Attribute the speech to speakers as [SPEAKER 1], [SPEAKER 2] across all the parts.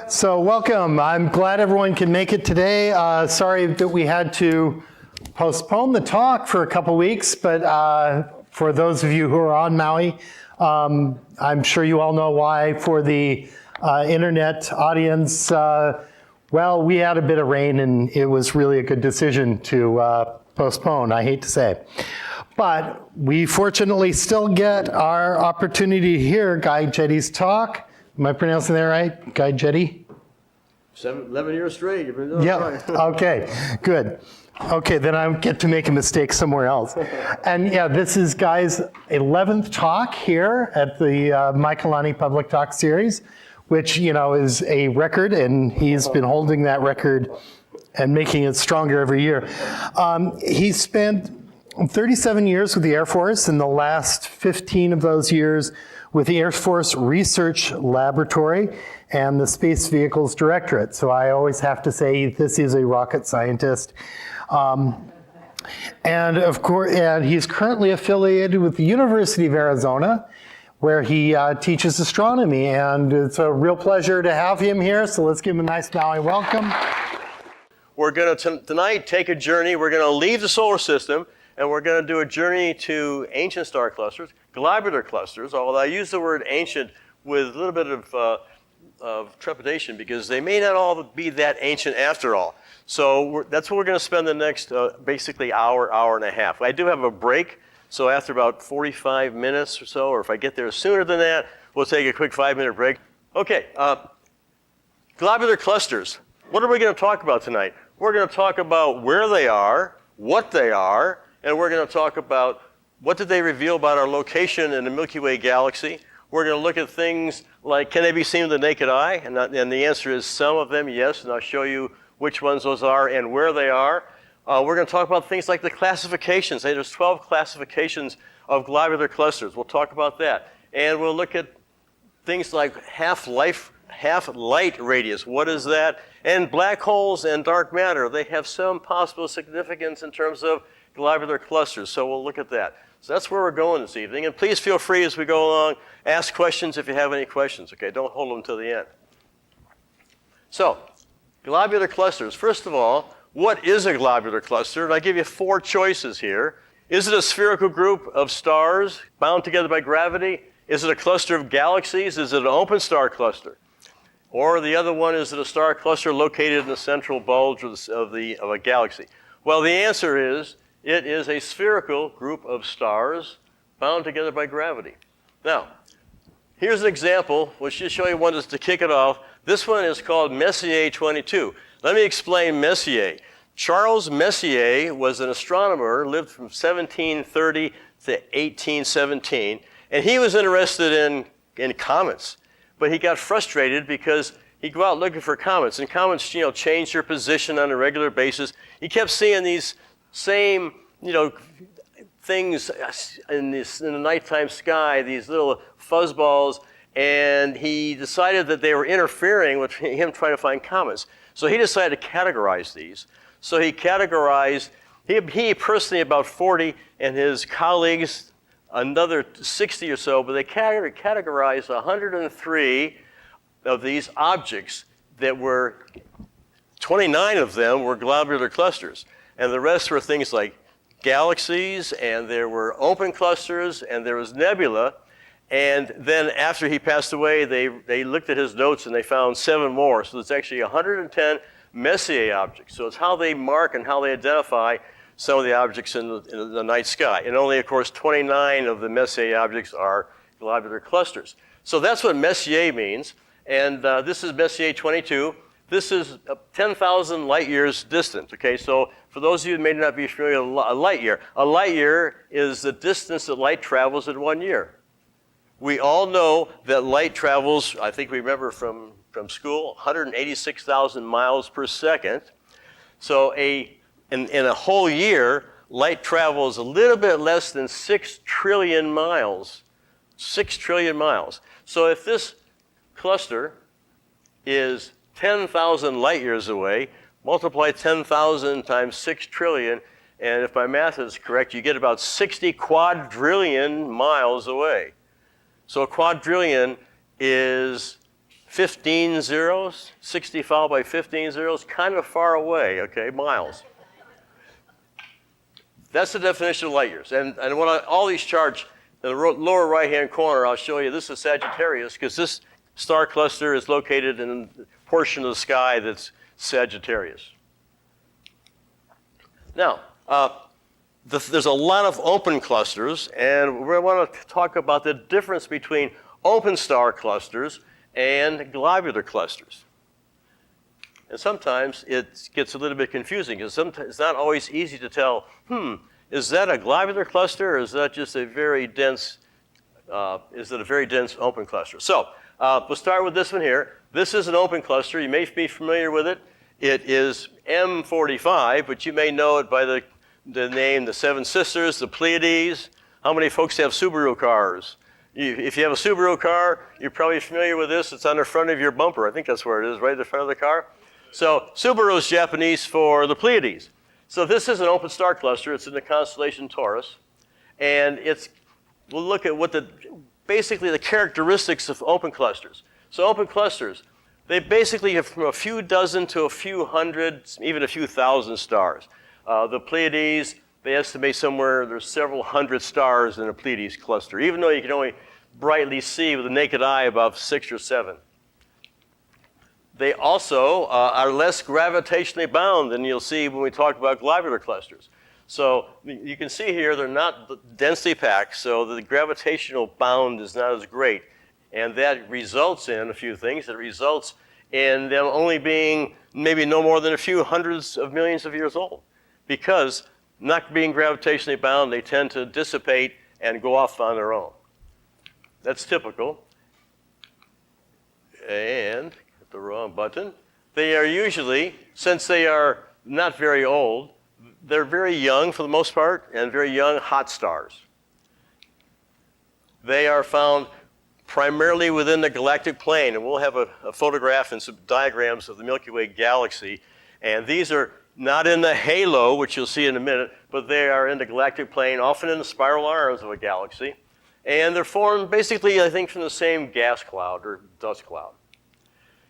[SPEAKER 1] So welcome. I'm glad everyone can make it today. Sorry that we had to postpone the talk for a couple weeks, but for those of you who are on Maui, I'm sure you all know why. For the internet audience, well, we had a bit of rain and it was really a good decision to postpone, I hate to say. But we fortunately still get our opportunity to hear Guy Jette's talk. Am I pronouncing that right? Guy Jette?
[SPEAKER 2] 11 years straight, you've been doing it right.
[SPEAKER 1] Okay, good. Okay, then I get to make a mistake somewhere else. And yeah, this is Guy's 11th talk here at the Maikalani Public Talk Series, which, you know, is a record, and he's been holding that record and making it stronger every year. He spent 37 years with the Air Force, and the last 15 of those years with the Air Force Research Laboratory and the Space Vehicles Directorate. So I always have to say this is a rocket scientist. And of course, and he's currently affiliated with the University of Arizona, where he teaches astronomy. And it's a real pleasure to have him here. So let's give him a nice Maui welcome.
[SPEAKER 2] We're going to tonight take a journey. We're going to leave the solar system, and we're going to do a journey to ancient star clusters, globular clusters, although I use the word ancient with a little bit of trepidation because they may not all be that ancient after all. So that's what we're going to spend the next basically hour and a half. I do have a break, so after about 45 minutes or so, or if I get there sooner than that, we'll take a quick 5-minute break. Okay, globular clusters. What are we going to talk about tonight? We're going to talk about where they are, what they are, and we're going to talk about what did they reveal about our location in the Milky Way galaxy. We're going to look at things like, can they be seen with the naked eye? And the answer is some of them, yes, and I'll show you which ones those are and where they are. We're going to talk about things like the classifications. There's 12 classifications of globular clusters. We'll talk about that. And we'll look at things like half-light radius. What is that? And black holes and dark matter. They have some possible significance in terms of globular clusters, so we'll look at that. So that's where we're going this evening, and please feel free as we go along, ask questions if you have any questions, okay? Don't hold them till the end. So, globular clusters. First of all, what is a globular cluster? And I give you 4 choices here. Is it a spherical group of stars bound together by gravity? Is it a cluster of galaxies? Is it an open star cluster? Or the other one, is it a star cluster located in the central bulge of a galaxy? Well, the answer is, it is a spherical group of stars bound together by gravity. Now, here's an example. We'll just show you one just to kick it off. This one is called Messier 22. Let me explain Messier. Charles Messier was an astronomer, lived from 1730 to 1817, and he was interested in comets. But he got frustrated because he'd go out looking for comets, and comets, change their position on a regular basis. He kept seeing these same, things in the nighttime sky, these little fuzzballs, and he decided that they were interfering with him trying to find comets. So he decided to categorize these. So he categorized, he personally about 40, and his colleagues another 60 or so, but they categorized 103 of these objects that were, 29 of them were globular clusters. And the rest were things like galaxies, and there were open clusters, and there was nebula. And then after he passed away, they looked at his notes and they found 7 more. So it's actually 110 Messier objects. So it's how they mark and how they identify some of the objects in the night sky. And only, of course, 29 of the Messier objects are globular clusters. So that's what Messier means. And this is Messier 22. This is 10,000 light years distant, okay? So for those of you who may not be familiar with a light year is the distance that light travels in 1 year. We all know that light travels, I think we remember from school, 186,000 miles per second. So in a whole year, light travels a little bit less than 6 trillion miles. 6 trillion miles. So if this cluster is 10,000 light years away, multiply 10,000 times 6 trillion, and if my math is correct, you get about 60 quadrillion miles away. So a quadrillion is 15 zeros, 60 followed by 15 zeros, kind of far away, okay, miles. That's the definition of light years. And all these charts, in the lower right-hand corner, I'll show you, this is Sagittarius, because this star cluster is located in a portion of the sky that's Sagittarius. Now, there's a lot of open clusters, and we want to talk about the difference between open star clusters and globular clusters. And sometimes it gets a little bit confusing, because sometimes it's not always easy to tell, is that a globular cluster, or is that just a very dense, open cluster? So we'll start with this one here. This is an open cluster. You may be familiar with it. It is M45, but you may know it by the name, the Seven Sisters, the Pleiades. How many folks have Subaru cars? If you have a Subaru car, you're probably familiar with this. It's on the front of your bumper. I think that's where it is, right at the front of the car. So Subaru is Japanese for the Pleiades. So this is an open star cluster. It's in the constellation Taurus. And we'll look at basically the characteristics of open clusters. So open clusters, they basically have from a few dozen to a few hundred, even a few thousand stars. The Pleiades, they estimate there's several hundred stars in a Pleiades cluster, even though you can only brightly see with the naked eye about 6 or 7. They also are less gravitationally bound than you'll see when we talk about globular clusters. So you can see here they're not densely packed, so the gravitational bound is not as great. And that results in a few things. It results in them only being maybe no more than a few hundreds of millions of years old. Because not being gravitationally bound, they tend to dissipate and go off on their own. That's typical. And, hit the wrong button. They are usually, since they are not very old, they're very young for the most part, and very young hot stars. They are found primarily within the galactic plane, and we'll have a photograph and some diagrams of the Milky Way galaxy. And these are not in the halo, which you'll see in a minute, but they are in the galactic plane, often in the spiral arms of a galaxy. And they're formed basically, I think, from the same gas cloud or dust cloud.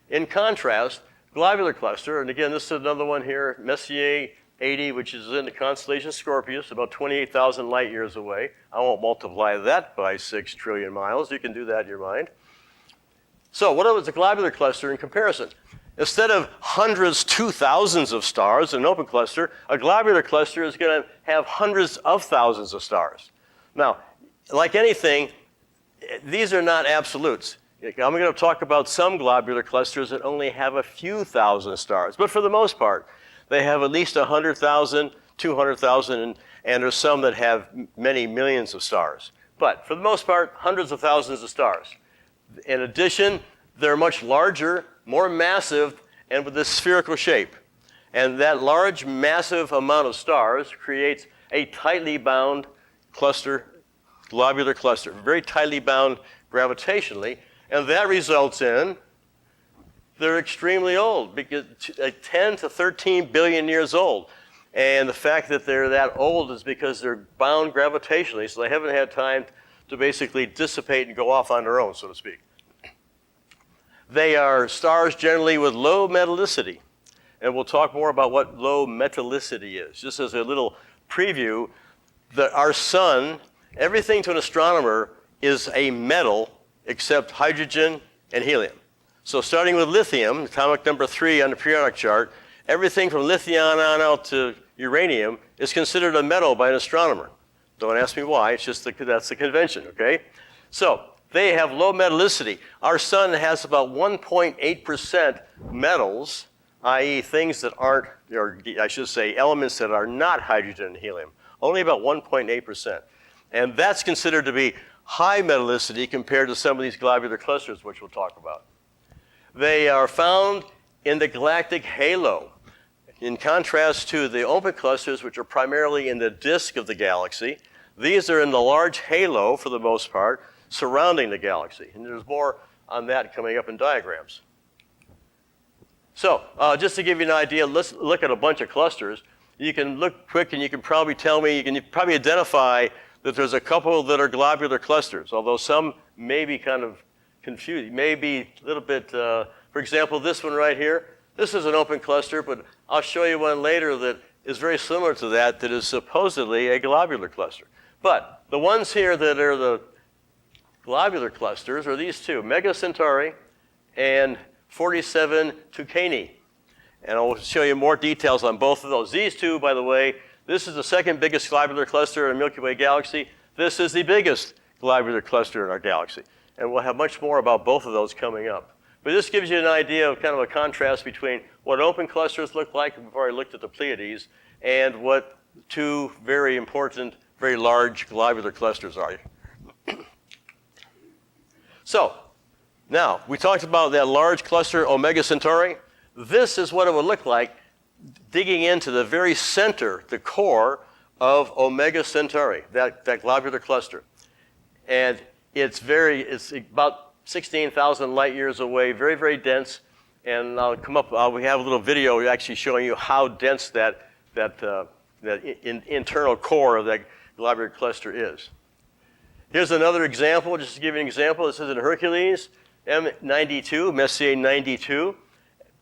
[SPEAKER 2] In contrast, globular cluster, and again, this is another one here, Messier 80, which is in the constellation Scorpius, about 28,000 light years away. I won't multiply that by 6 trillion miles. You can do that in your mind. So what was a globular cluster in comparison? Instead of hundreds to thousands of stars in an open cluster, a globular cluster is going to have hundreds of thousands of stars. Now, like anything, these are not absolutes. I'm going to talk about some globular clusters that only have a few thousand stars. But for the most part, they have at least 100,000, 200,000, and there's some that have many millions of stars. But for the most part, hundreds of thousands of stars. In addition, they're much larger, more massive, and with this spherical shape. And that large, massive amount of stars creates a tightly bound cluster, globular cluster, very tightly bound gravitationally, and that results in they're extremely old, because 10 to 13 billion years old. And the fact that they're that old is because they're bound gravitationally, so they haven't had time to basically dissipate and go off on their own, so to speak. They are stars generally with low metallicity. And we'll talk more about what low metallicity is. Just as a little preview, our sun, everything to an astronomer is a metal except hydrogen and helium. So starting with lithium, atomic number 3 on the periodic chart, everything from lithium on out to uranium is considered a metal by an astronomer. Don't ask me why, it's just that's the convention, okay? So they have low metallicity. Our sun has about 1.8% metals, i.e. things that aren't, or I should say elements that are not hydrogen and helium, only about 1.8%. And that's considered to be high metallicity compared to some of these globular clusters, which we'll talk about. They are found in the galactic halo, in contrast to the open clusters, which are primarily in the disk of the galaxy. These are in the large halo, for the most part, surrounding the galaxy. And there's more on that coming up in diagrams. So just to give you an idea, let's look at a bunch of clusters. You can look quick and you can probably tell me, you can probably identify that there's a couple that are globular clusters, although some may be kind of confused. Maybe a little bit, for example, this one right here. This is an open cluster, but I'll show you one later that is very similar to that is supposedly a globular cluster. But the ones here that are the globular clusters are these two, Mega Centauri and 47 Tucani. And I'll show you more details on both of those. These two, by the way, this is the second biggest globular cluster in the Milky Way galaxy. This is the biggest globular cluster in our galaxy. And we'll have much more about both of those coming up. But this gives you an idea of kind of a contrast between what open clusters look like, we've already looked at the Pleiades, and what two very important, very large globular clusters are. So, now, we talked about that large cluster, Omega Centauri. This is what it would look like digging into the very center, the core of Omega Centauri, that globular cluster. And it's about 16,000 light years away, very, very dense. And I'll come up, we have a little video actually showing you how dense that internal core of that globular cluster is. Here's another example, just to give you an example. This is in Hercules, M92, Messier 92,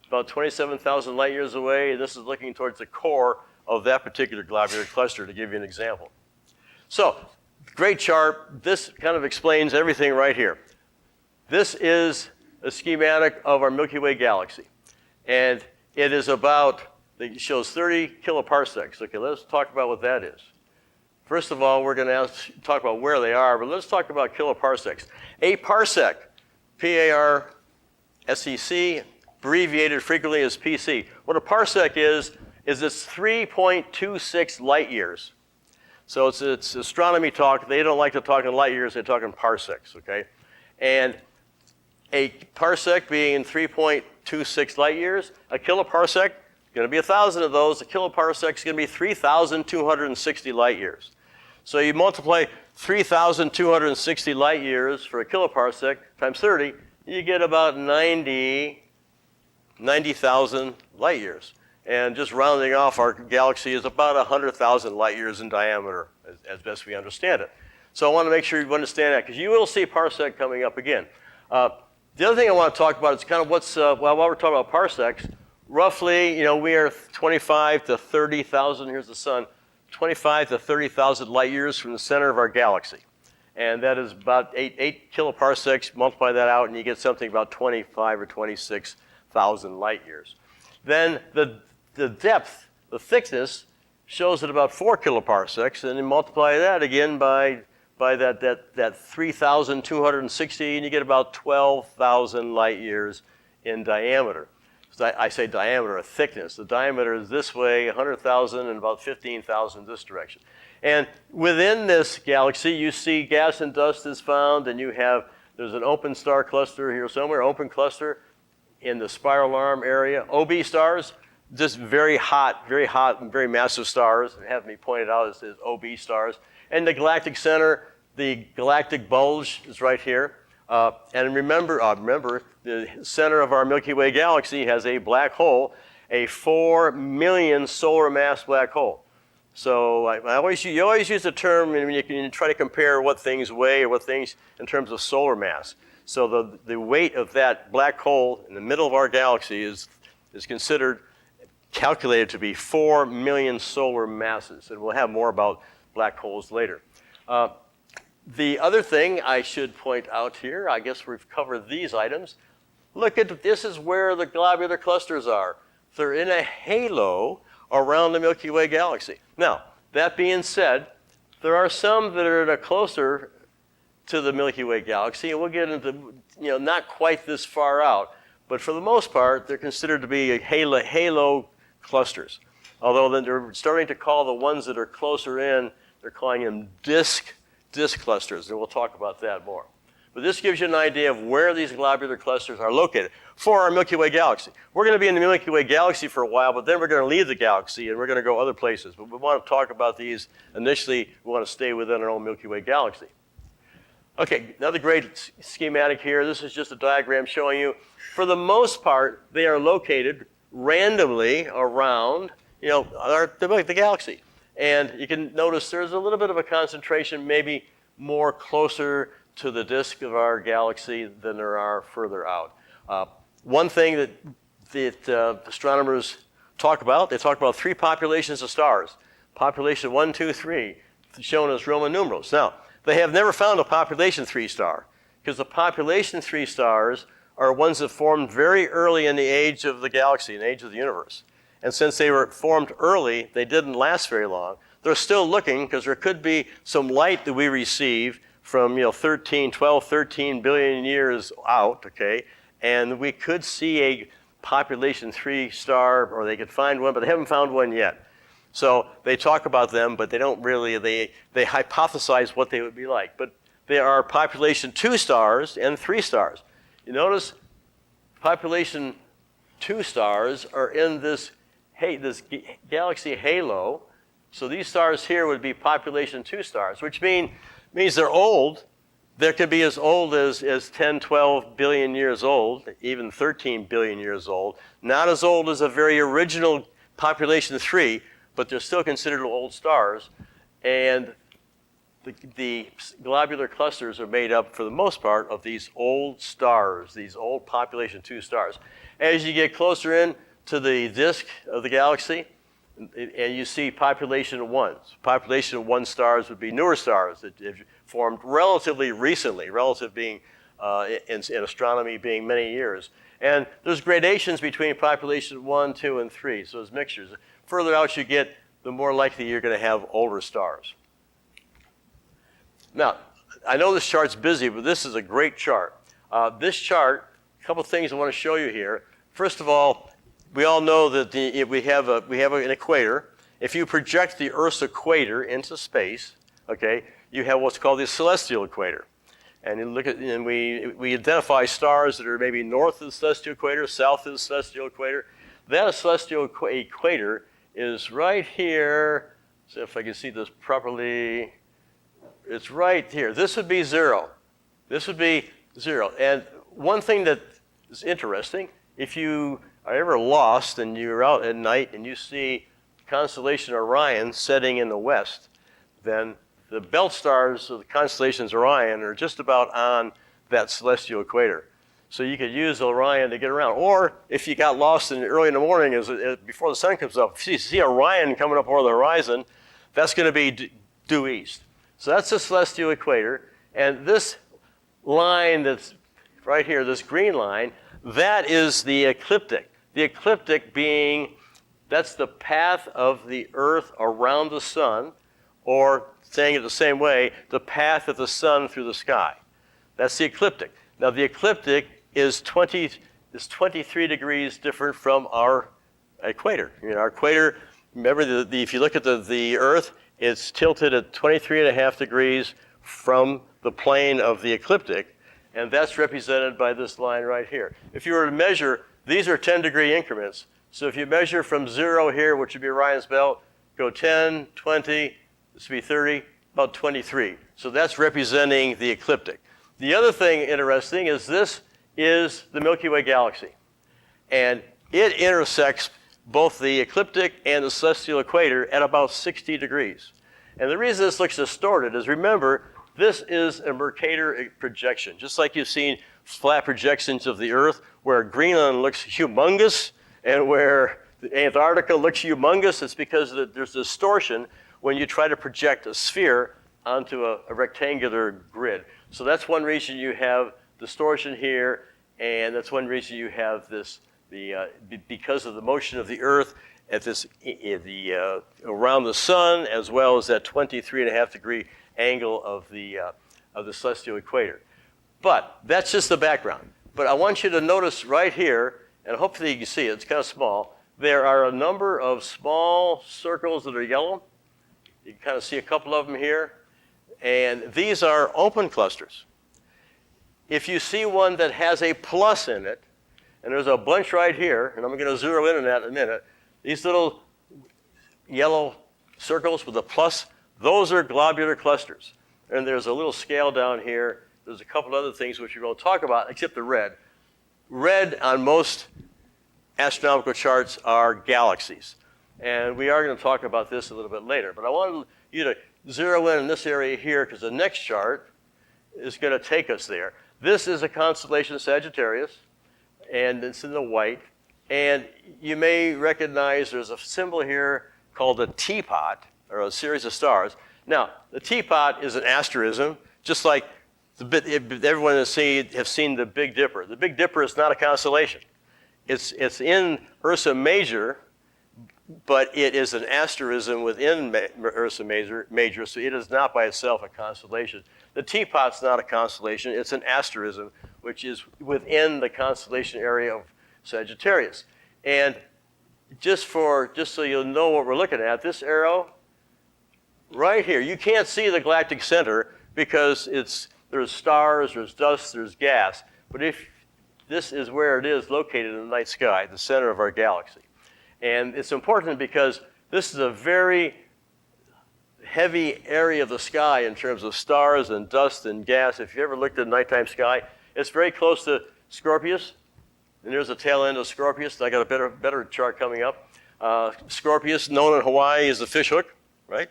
[SPEAKER 2] about 27,000 light years away. This is looking towards the core of that particular globular cluster, to give you an example. So, great chart. This kind of explains everything right here. This is a schematic of our Milky Way galaxy. And it shows 30 kiloparsecs. Okay, let's talk about what that is. First of all, we're going to talk about where they are, but let's talk about kiloparsecs. A parsec, P-A-R-S-E-C, abbreviated frequently as PC. What a parsec is it's 3.26 light years. So it's astronomy talk. They don't like to talk in light years, they talk in parsecs, okay? And a parsec being 3.26 light years, a kiloparsec, going to be 1,000 of those. A kiloparsec is going to be 3,260 light years. So you multiply 3,260 light years for a kiloparsec times 30, you get about 90,000 light years. And just rounding off, our galaxy is about 100,000 light years in diameter, as best we understand it. So I want to make sure you understand that, because you will see parsec coming up again. The other thing I want to talk about is kind of while we're talking about parsecs, roughly, we are 25 to 30,000, here's the sun, 25 to 30,000 light years from the center of our galaxy. And that is about 8 kiloparsecs, multiply that out, and you get something about 25 or 26,000 light years. Then the depth, the thickness, shows at about 4 kiloparsecs, and then multiply that again by that 3,260, and you get about 12,000 light years in diameter. So I say diameter, a thickness. The diameter is this way, 100,000, and about 15,000 this direction. And within this galaxy, you see gas and dust is found, and there's an open star cluster here somewhere, open cluster in the spiral arm area. OB stars, just very hot, and very massive stars. It have me pointed out as OB stars. And the galactic center, the galactic bulge is right here. And remember, the center of our Milky Way galaxy has a black hole, a 4 million solar mass black hole. So you always use the term when you can try to compare what things weigh or what things in terms of solar mass. So the weight of that black hole in the middle of our galaxy is calculated to be 4 million solar masses. And we'll have more about black holes later. The other thing I should point out here, I guess we've covered these items. Look at this is where the globular clusters are. They're in a halo around the Milky Way galaxy. Now, that being said, there are some that are closer to the Milky Way galaxy, and we'll get into, not quite this far out, but for the most part, they're considered to be halo clusters. Although then they're starting to call the ones that are closer in, they're calling them disk clusters, and we'll talk about that more. But this gives you an idea of where these globular clusters are located for our Milky Way galaxy. We're going to be in the Milky Way galaxy for a while, but then we're going to leave the galaxy and we're going to go other places. But we want to talk about these initially. We want to stay within our own Milky Way galaxy. Okay, another great schematic here. This is just a diagram showing you, for the most part, they are located randomly around, the galaxy. And you can notice there's a little bit of a concentration, maybe more closer to the disk of our galaxy than there are further out. One thing that astronomers talk about, they talk about 3 populations of stars. Population 1, 2, 3, shown as Roman numerals. Now, they have never found a population 3 star, because the population 3 stars are ones that formed very early in the age of the galaxy, in the age of the universe. And since they were formed early, they didn't last very long. They're still looking, because there could be some light that we receive from 12, 13 billion years out, okay? And we could see a population 3 star, or they could find one, but they haven't found one yet. So they talk about them, but they don't really, they hypothesize what they would be like. But there are population 2 stars and 3 stars. You notice population 2 stars are in this galaxy halo. So these stars here would be population 2 stars, which means they're old. They could be as old as 10, 12 billion years old, even 13 billion years old. Not as old as a very original population 3, but they're still considered old stars. And the globular clusters are made up, for the most part, of these old stars, these old population 2 stars. As you get closer in to the disk of the galaxy, and you see population 1s. Population 1 stars would be newer stars that have formed relatively recently, relative being in astronomy being many years. And there's gradations between population 1, 2, and 3, so there's mixtures. The further out you get, the more likely you're going to have older stars. Now, I know this chart's busy, but this is a great chart. This chart, a couple things I want to show you here. First of all, we all know that we have an equator. If you project the Earth's equator into space, okay, you have what's called the celestial equator. And you look at, and we identify stars that are maybe north of the celestial equator, south of the celestial equator. That celestial equator is right here. So if I can see this properly, it's right here. This would be 0. This would be 0. And one thing that is interesting, if you are ever lost and you're out at night and you see the constellation Orion setting in the west, then the belt stars of the constellations Orion are just about on that celestial equator. So you could use Orion to get around. Or if you got lost early in the morning before the sun comes up, if you see Orion coming up over the horizon, that's going to be due east. So that's the celestial equator. And this line that's right here, this green line, that is the ecliptic. The ecliptic being, that's the path of the Earth around the sun, or saying it the same way, the path of the sun through the sky. That's the ecliptic. Now the ecliptic is 23 degrees different from our equator. Our equator, remember, if you look at the Earth, it's tilted at 23.5 degrees from the plane of the ecliptic, and that's represented by this line right here. If you were to measure, these are 10-degree increments. So if you measure from 0 here, which would be Orion's belt, go 10, 20, this would be 30, about 23. So that's representing the ecliptic. The other thing interesting is this is the Milky Way galaxy. And it intersects both the ecliptic and the celestial equator at about 60 degrees. And the reason this looks distorted is, remember, this is a Mercator projection. Just like you've seen flat projections of the Earth where Greenland looks humongous and where Antarctica looks humongous, it's because there's distortion when you try to project a sphere onto a rectangular grid. So that's one reason you have distortion here, and that's one reason you have this, because of the motion of the Earth at this, around the sun, as well as that 23.5 degree angle of the celestial equator. But that's just the background. But I want you to notice right here, and hopefully you can see it, it's kind of small, there are a number of small circles that are yellow. You can kind of see a couple of them here. And these are open clusters. If you see one that has a plus in it, and there's a bunch right here, and I'm going to zero in on that in a minute, these little yellow circles with a plus, those are globular clusters. And there's a little scale down here. There's a couple other things which we won't talk about, except the red. Red on most astronomical charts are galaxies. And we are going to talk about this a little bit later. But I wanted you to zero in this area here, because the next chart is going to take us there. This is a constellation Sagittarius, and it's in the white. And you may recognize there's a symbol here called a teapot, or a series of stars. Now, the teapot is an asterism, just like everyone has seen the Big Dipper. The Big Dipper is not a constellation. It's in Ursa Major, but it is an asterism within Ursa Major, so it is not by itself a constellation. The teapot's not a constellation, it's an asterism, which is within the constellation area of Sagittarius. And just so you'll know what we're looking at, this arrow right here, you can't see the galactic center because there's stars, there's dust, there's gas. But if this is where it is located in the night sky, the center of our galaxy. And it's important because this is a very heavy area of the sky in terms of stars and dust and gas. If you ever looked at the nighttime sky, it's very close to Scorpius. And there's the tail end of Scorpius. I got a better chart coming up. Scorpius, known in Hawaii as the fishhook, right?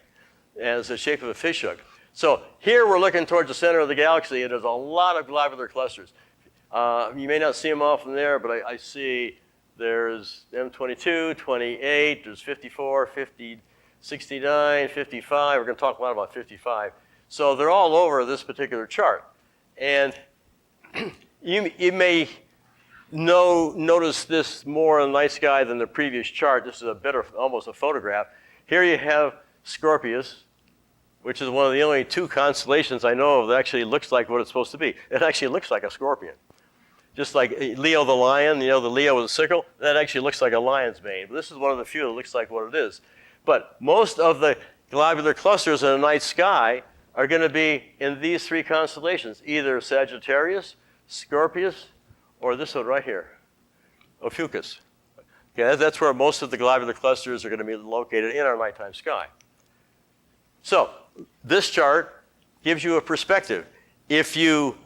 [SPEAKER 2] And it's the shape of a fishhook. So here we're looking towards the center of the galaxy, and there's a lot of globular clusters. You may not see them all from there, but I see there's M22, 28, there's 54, 50, 69, 55. We're going to talk a lot about 55. So they're all over this particular chart. And you may notice this more in the night sky than the previous chart. This is almost a photograph. Here you have Scorpius, which is one of the only two constellations I know of that actually looks like what it's supposed to be. It actually looks like a scorpion. Just like Leo the lion, the Leo with a sickle, that actually looks like a lion's mane. But this is one of the few that looks like what it is. But most of the globular clusters in the night sky are going to be in these three constellations, either Sagittarius, Scorpius, or this one right here, Ophiuchus. Okay, that's where most of the globular clusters are going to be located in our nighttime sky. So this chart gives you a perspective. If you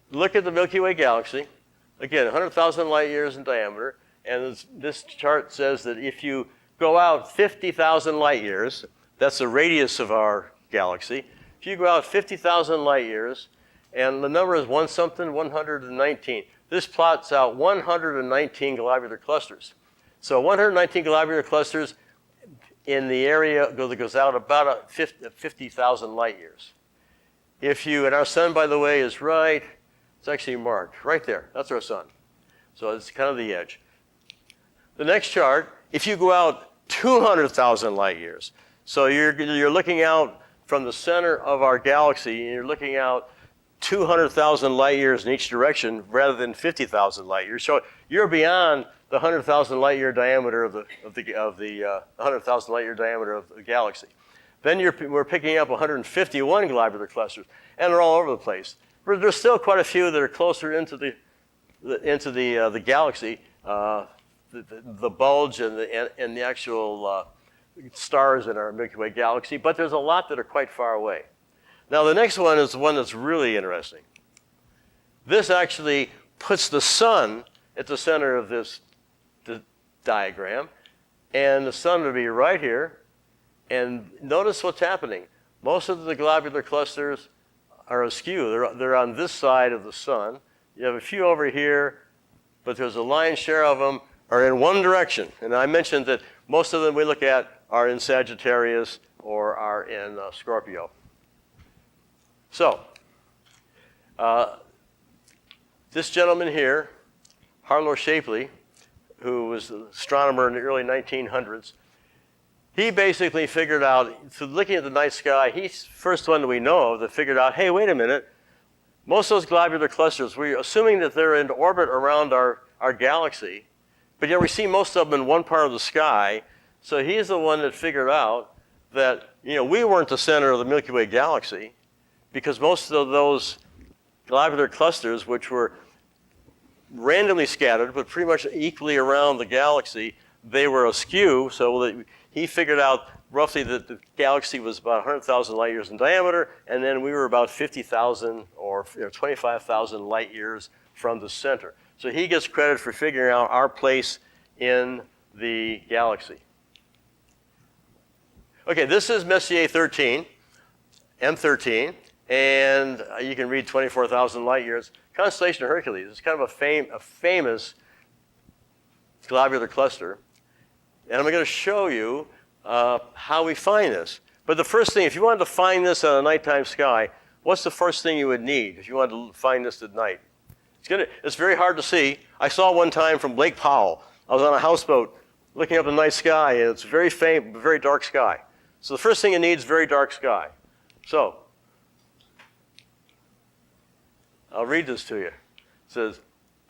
[SPEAKER 2] look at the Milky Way galaxy, again, 100,000 light years in diameter, and this chart says that if you go out 50,000 light years, that's the radius of our galaxy. If you go out 50,000 light years, and the number is 119. This plots out 119 globular clusters. So 119 globular clusters in the area that goes out about 50,000 light years. And our sun, by the way, is right, it's actually marked right there. That's our sun. So it's kind of the edge. The next chart, if you go out 200,000 light years, so you're looking out from the center of our galaxy, and you're looking out 200,000 light years in each direction rather than 50,000 light years. So you're beyond the 100,000 light year diameter of the 100,000 light year diameter of the galaxy. Then we're picking up 151 globular clusters, and they're all over the place. But there's still quite a few that are closer into the galaxy, the bulge and the actual stars in our Milky Way galaxy. But there's a lot that are quite far away. Now the next one is the one that's really interesting. This actually puts the sun at the center of this diagram, and the sun would be right here. And notice what's happening. Most of the globular clusters are askew. They're on this side of the sun. You have a few over here, but there's a lion's share of them are in one direction. And I mentioned that most of them we look at are in Sagittarius or are in Scorpio. So, this gentleman here, Harlow Shapley, who was an astronomer in the early 1900s, he basically figured out, through looking at the night sky, he's the first one that we know of that figured out, hey, wait a minute, most of those globular clusters, we're assuming that they're in orbit around our galaxy, but yet we see most of them in one part of the sky. So he's the one that figured out that, we weren't the center of the Milky Way galaxy, because most of those globular clusters, which were randomly scattered, but pretty much equally around the galaxy, they were askew. So that he figured out roughly that the galaxy was about 100,000 light years in diameter, and then we were about 50,000 or 25,000 light years from the center. So he gets credit for figuring out our place in the galaxy. Okay, this is Messier 13, M13, and you can read 24,000 light years. Constellation of Hercules is kind of a famous globular cluster. And I'm going to show you how we find this. But the first thing, if you wanted to find this on a nighttime sky, what's the first thing you would need if you wanted to find this at night? It's very hard to see. I saw one time from Lake Powell. I was on a houseboat looking up the night sky, and it's very faint, very dark sky. So the first thing you need is very dark sky. So I'll read this to you. It says,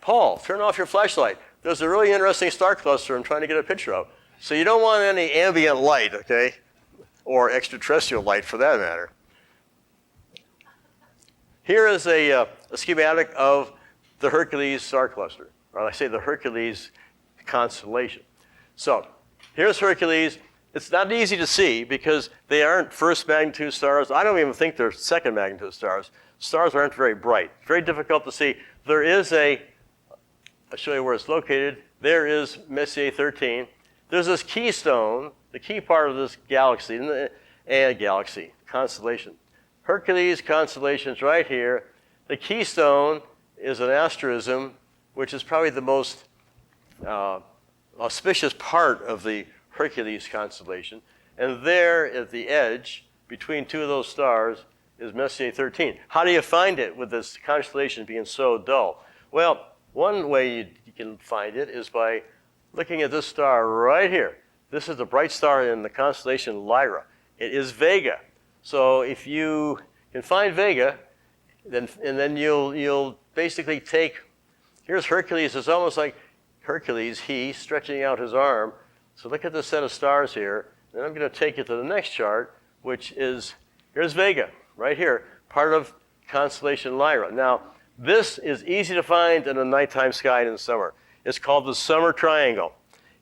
[SPEAKER 2] Paul, turn off your flashlight. There's a really interesting star cluster I'm trying to get a picture of. So you don't want any ambient light, okay? Or extraterrestrial light for that matter. Here is a schematic of the Hercules star cluster, or I say the Hercules constellation. So here's Hercules. It's not easy to see because they aren't first magnitude stars. I don't even think they're second magnitude stars. Stars aren't very bright. Very difficult to see. There is I'll show you where it's located. There is Messier 13. There's this keystone, the key part of this galaxy, constellation. Hercules constellation is right here. The keystone is an asterism, which is probably the most auspicious part of the Hercules constellation. And there at the edge, between two of those stars, is Messier 13. How do you find it with this constellation being so dull? Well, one way you can find it is by looking at this star right here. This is the bright star in the constellation Lyra. It is Vega. So if you can find Vega, then you'll basically take, here's Hercules. It's almost like Hercules, he stretching out his arm. So look at this set of stars here. Then I'm going to take you to the next chart, which is, here's Vega, right here, part of constellation Lyra. Now, this is easy to find in a nighttime sky in the summer. It's called the Summer Triangle.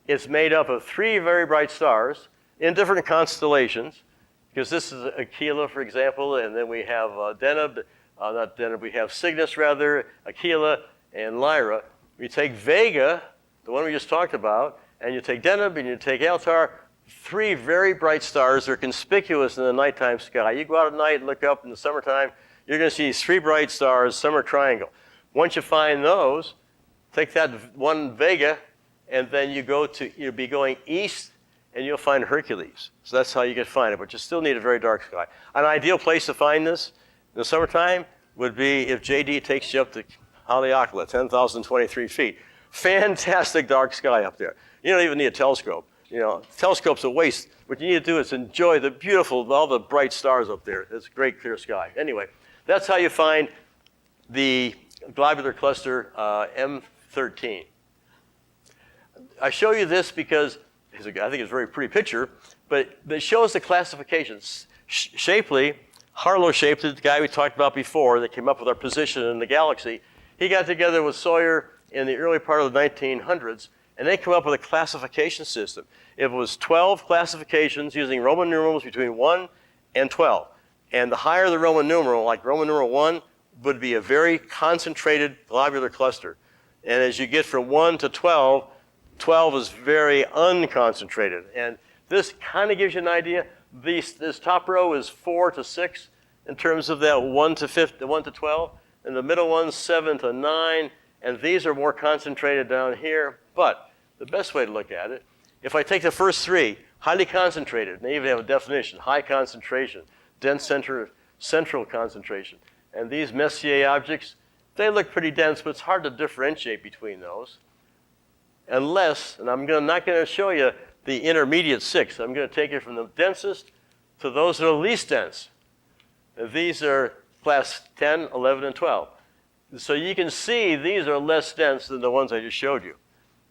[SPEAKER 2] It's made up of three very bright stars in different constellations, because this is Aquila, for example, and then we have we have Cygnus, rather, Aquila, and Lyra. We take Vega, the one we just talked about, and you take Deneb, and you take Altar, three very bright stars. They're conspicuous in the nighttime sky. You go out at night and look up in the summertime, you're going to see these three bright stars, Summer Triangle. Once you find those, take that one Vega, and then you'll be going east, and you'll find Hercules. So that's how you can find it, but you still need a very dark sky. An ideal place to find this in the summertime would be if JD takes you up to Haleakala, 10,023 feet. Fantastic dark sky up there. You don't even need a telescope. You know, telescope's a waste. What you need to do is enjoy the beautiful, all the bright stars up there. It's a great clear sky. Anyway, that's how you find the globular cluster M13. I show you this because I think it's a very pretty picture, but it shows the classifications. Shapley, Harlow Shapley, the guy we talked about before that came up with our position in the galaxy, he got together with Sawyer in the early part of the 1900s, and they came up with a classification system. It was 12 classifications using Roman numerals between 1 and 12. And the higher the Roman numeral, like Roman numeral 1, would be a very concentrated globular cluster. And as you get from 1 to 12, 12 is very unconcentrated. And this kind of gives you an idea. This top row is 4 to 6 in terms of that 1 to 12. And the middle one's 7 to 9. And these are more concentrated down here. But the best way to look at it, if I take the first three, highly concentrated, and they even have a definition, high concentration, dense central concentration. And these Messier objects, they look pretty dense, but it's hard to differentiate between those. Unless, and I'm not going to show you the intermediate 6. I'm going to take you from the densest to those that are least dense. And these are class 10, 11, and 12. So you can see these are less dense than the ones I just showed you.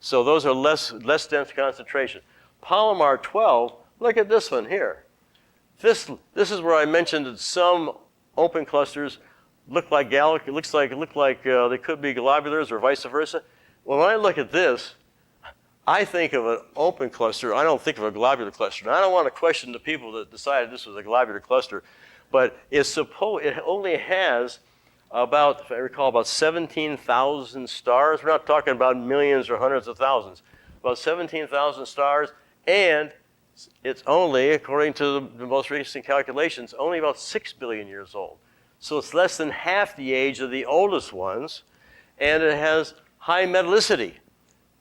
[SPEAKER 2] So those are less dense concentration. Palomar 12, look at this one here. This is where I mentioned that some open clusters look like galaxies. It look like they could be globulars or vice versa. Well, when I look at this, I think of an open cluster. I don't think of a globular cluster. And I don't want to question the people that decided this was a globular cluster, but it only has about, if I recall, about 17,000 stars. We're not talking about millions or hundreds of thousands. About 17,000 stars, and it's only, according to the most recent calculations, only about 6 billion years old. So it's less than half the age of the oldest ones, and it has high metallicity.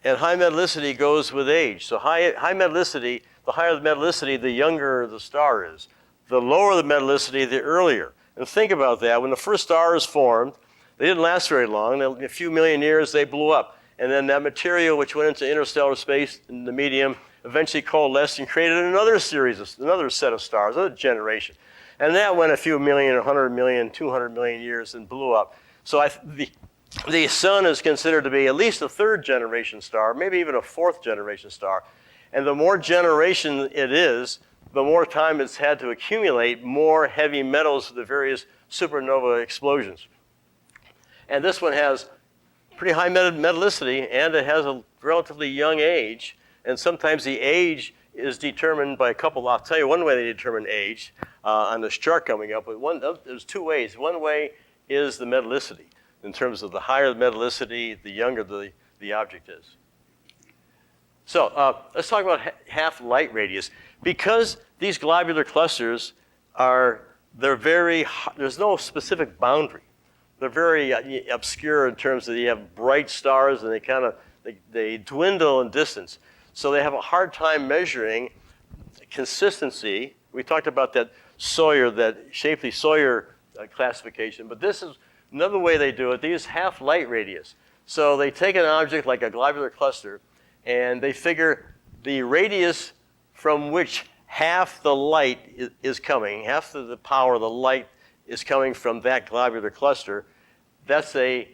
[SPEAKER 2] And high metallicity goes with age. So high metallicity, the higher the metallicity, the younger the star is. The lower the metallicity, the earlier. And think about that. When the first star is formed, they didn't last very long. In a few million years, they blew up. And then that material which went into interstellar space in the medium eventually coalesced and created another set of stars, another generation. And that went a few million, 100 million, 200 million years and blew up. So the sun is considered to be at least a third generation star, maybe even a fourth generation star. And the more generation it is, the more time it's had to accumulate more heavy metals for the various supernova explosions. And this one has pretty high metallicity, and it has a relatively young age. And sometimes the age is determined by a couple. I'll tell you one way they determine age on this chart coming up. But there's two ways. One way is the metallicity. In terms of the higher the metallicity, the younger the object is. So let's talk about half-light radius. Because these globular clusters there's no specific boundary. They're very obscure in terms of you have bright stars and they dwindle in distance. So they have a hard time measuring consistency. We talked about that Shapley-Sawyer classification, but this is another way they do it. They use half-light radius. So they take an object like a globular cluster and they figure the radius from which half the light is coming, half the power of the light is coming from that globular cluster. That's a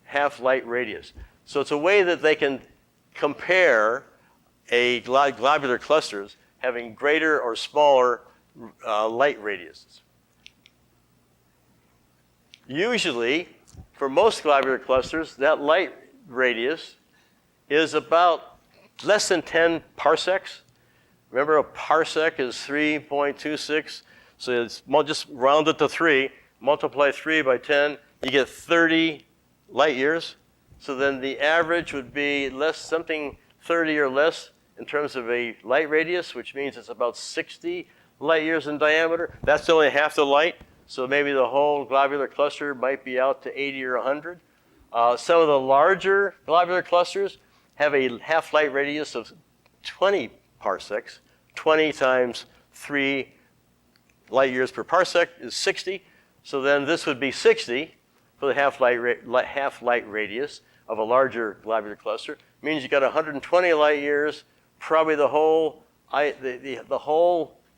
[SPEAKER 2] half-light radius. So it's a way that they can compare globular clusters having greater or smaller light radiuses. Usually, for most globular clusters, that light radius is about less than 10 parsecs. Remember, a parsec is 3.26, so it's just round it to 3, multiply 3 by 10, you get 30 light years. So then the average would be something 30 or less in terms of a light radius, which means it's about 60 light years in diameter. That's only half the light, so maybe the whole globular cluster might be out to 80 or 100. Some of the larger globular clusters have a half-light radius of 20 parsecs. 20 times 3 light years per parsec is 60. So then this would be 60 for the half-light radius of a larger globular cluster. It means you got 120 light years. Probably the whole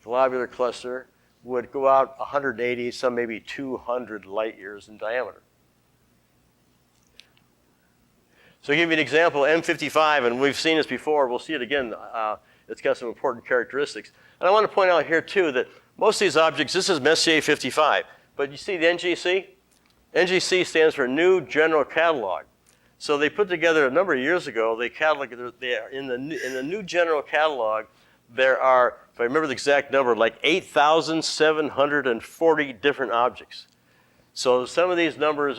[SPEAKER 2] globular cluster would go out 180, some maybe 200 light years in diameter. So I'll give you an example, M55, and we've seen this before. We'll see it again. It's got some important characteristics. And I want to point out here, too, that most of these objects, this is Messier 55, but you see the NGC? NGC stands for New General Catalog. So they put together a number of years ago, in the New General Catalog, there are, if I remember the exact number, like 8,740 different objects. So some of these numbers,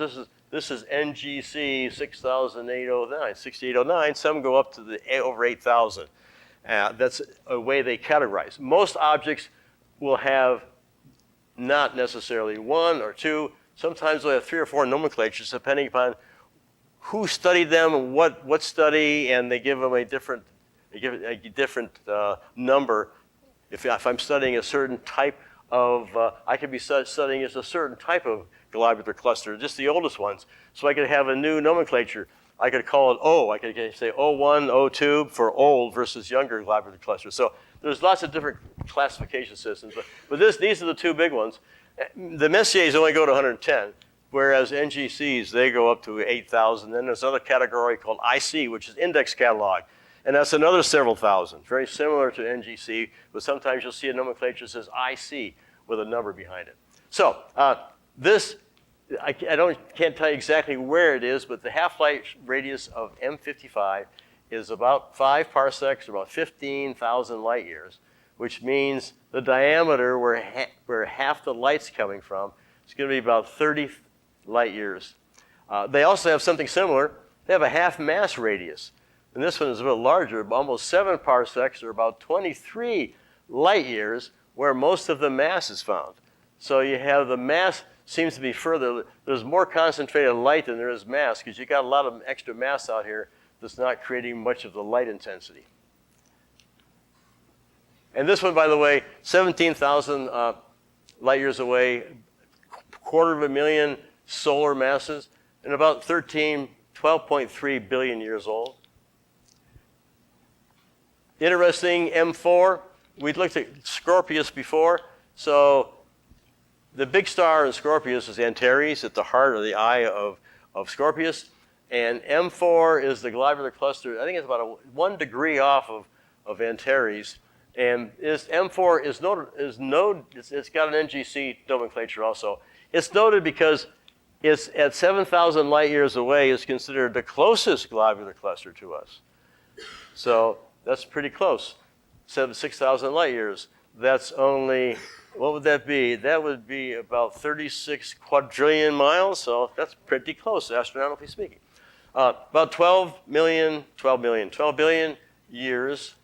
[SPEAKER 2] this is NGC 6809. Some go up to over 8,000. That's a way they categorize. Most objects will have not necessarily one or two. Sometimes they'll have 3 or 4 nomenclatures depending upon who studied them and what study, and they give them a different number. If I'm studying a certain type of, I could be studying as a certain type of globular cluster, just the oldest ones. So I could have a new nomenclature. I could call it O. I could say O1, O2 for old versus younger globular clusters. So there's lots of different classification systems. But these are the two big ones. The Messiers only go to 110, whereas NGCs, they go up to 8,000. Then there's another category called IC, which is index catalog. And that's another several thousand, very similar to NGC, but sometimes you'll see a nomenclature that says IC with a number behind it. So I can't tell you exactly where it is, but the half-light radius of M55 is about 5 parsecs, or about 15,000 light years, which means the diameter where half the light's coming from is going to be about 30 light years. They also have something similar. They have a half-mass radius. And this one is a bit larger, almost 7 parsecs, or about 23 light years, where most of the mass is found. So you have the mass seems to be further. There's more concentrated light than there is mass because you got a lot of extra mass out here that's not creating much of the light intensity. And this one, by the way, 17,000 light years away, 250,000 solar masses, and about 12.3 billion years old. Interesting, M4. We looked at Scorpius before. So the big star in Scorpius is Antares at the heart or the eye of Scorpius. And M4 is the globular cluster. I think it's about 1 degree off of Antares. And M4 it's got an NGC nomenclature also. It's noted because it's at 7,000 light years away. It's considered the closest globular cluster to us. So that's pretty close, 6,000 light years. That's only, what would that be? That would be about 36 quadrillion miles, so that's pretty close, astronomically speaking. About 12 billion years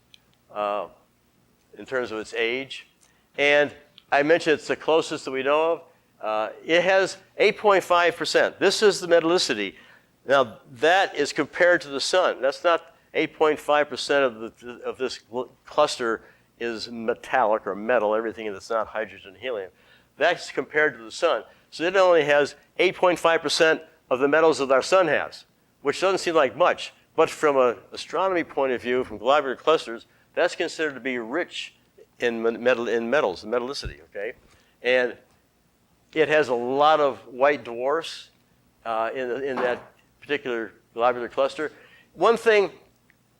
[SPEAKER 2] in terms of its age. And I mentioned it's the closest that we know of. It has 8.5%. This is the metallicity. Now, that is compared to the sun. That's not 8.5% of this cluster is metallic or metal, everything that's not hydrogen and helium. That's compared to the sun. So it only has 8.5% of the metals that our sun has, which doesn't seem like much. But from an astronomy point of view, from globular clusters, that's considered to be rich in metals, in metallicity, okay? And it has a lot of white dwarfs in that particular globular cluster. One thing,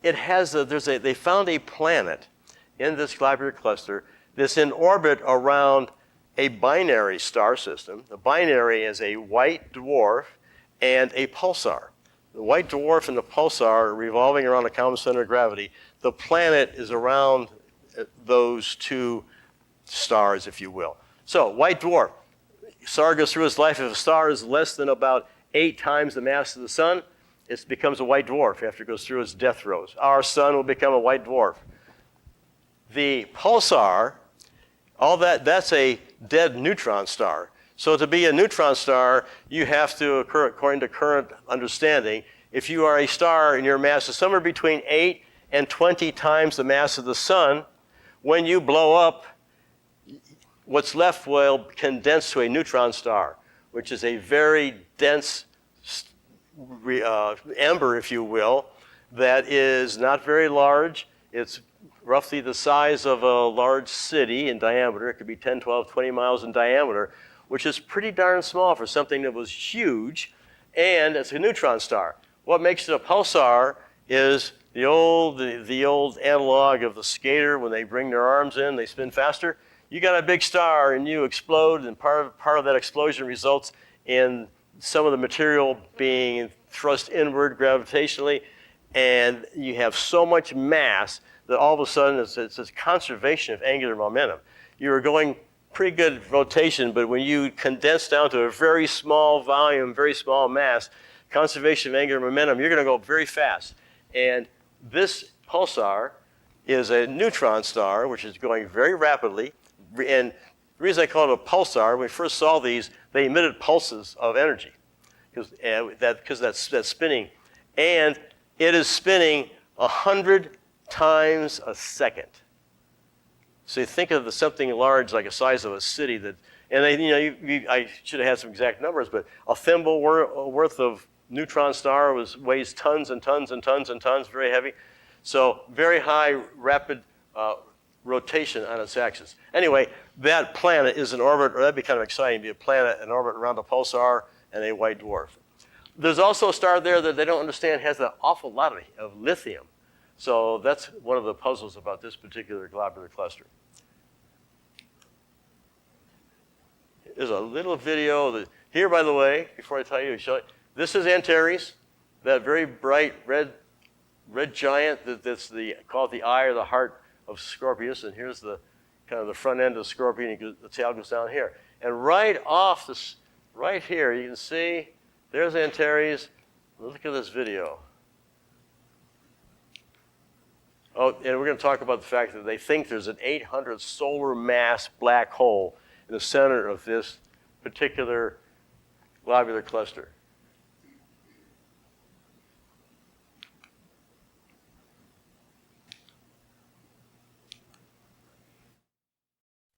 [SPEAKER 2] it has they found a planet in this globular cluster that's in orbit around a binary star system. The binary is a white dwarf and a pulsar. The white dwarf and the pulsar are revolving around a common center of gravity. The planet is around those two stars, if you will. So, white dwarf. Star goes through its life. If a star is less than about 8 times the mass of the sun, it becomes a white dwarf after it goes through its death throes. Our sun will become a white dwarf. The pulsar, that's a dead neutron star. So to be a neutron star, you have to, according to current understanding, if you are a star and your mass is somewhere between 8 and 20 times the mass of the sun, when you blow up, what's left will condense to a neutron star, which is a very dense ember, if you will, that is not very large. It's roughly the size of a large city in diameter. It could be 10, 12, 20 miles in diameter, which is pretty darn small for something that was huge, and it's a neutron star. What makes it a pulsar is the old analog of the skater. When they bring their arms in, they spin faster. You got a big star and you explode, and part of that explosion results in some of the material being thrust inward gravitationally, and you have so much mass that all of a sudden it's this conservation of angular momentum. You are going pretty good rotation, but when you condense down to a very small volume, very small mass, conservation of angular momentum, you're going to go very fast. And this pulsar is a neutron star, which is going very rapidly. And the reason I call it a pulsar, when we first saw these, they emitted pulses of energy because that's spinning. And it is spinning 100 times a second. So you think of something large like the size of a city I should have had some exact numbers, but a thimble worth of neutron star weighs tons and tons and tons and tons, very heavy. So very high, rapid rotation on its axis. Anyway, that planet is in orbit, or that'd be kind of exciting, to be a planet in orbit around a pulsar and a white dwarf. There's also a star there that they don't understand has an awful lot of lithium. So that's one of the puzzles about this particular globular cluster. There's a little video here, by the way, before I tell you, this is Antares, that very bright red giant that's called the eye or the heart of Scorpius, and here's the kind of the front end of the Scorpion. The tail goes down here, and right here, you can see there's Antares. Look at this video. Oh, and we're going to talk about the fact that they think there's an 800 solar mass black hole in the center of this particular globular cluster.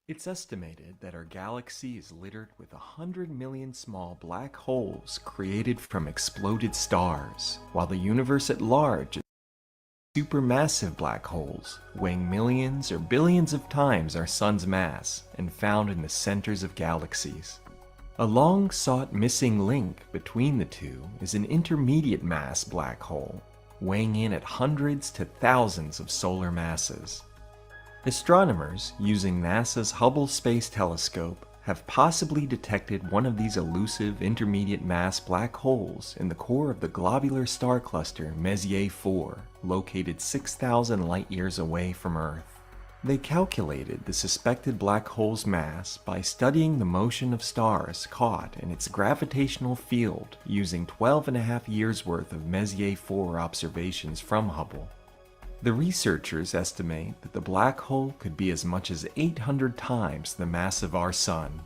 [SPEAKER 3] It's estimated that our galaxy is littered with 100 million small black holes created from exploded stars, while the universe at large is supermassive black holes, weighing millions or billions of times our sun's mass and found in the centers of galaxies. A long-sought missing link between the two is an intermediate mass black hole, weighing in at hundreds to thousands of solar masses. Astronomers using NASA's Hubble Space Telescope have possibly detected one of these elusive intermediate mass black holes in the core of the globular star cluster Messier 4, located 6,000 light-years away from Earth. They calculated the suspected black hole's mass by studying the motion of stars caught in its gravitational field using 12.5 years worth of Messier 4 observations from Hubble. The researchers estimate that the black hole could be as much as 800 times the mass of our Sun.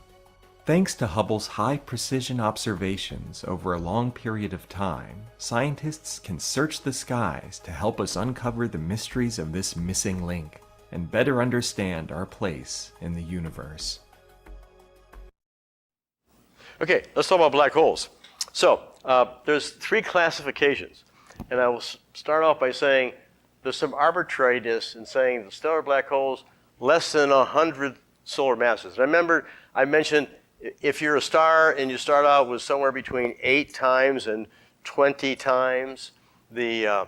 [SPEAKER 3] Thanks to Hubble's high-precision observations over a long period of time, scientists can search the skies to help us uncover the mysteries of this missing link and better understand our place in the universe.
[SPEAKER 2] Okay, let's talk about black holes. So, there's 3 classifications, and I will start off by saying there's some arbitrariness in saying the stellar black holes less than 100 solar masses. And I mentioned if you're a star and you start out with somewhere between 8 times and 20 times the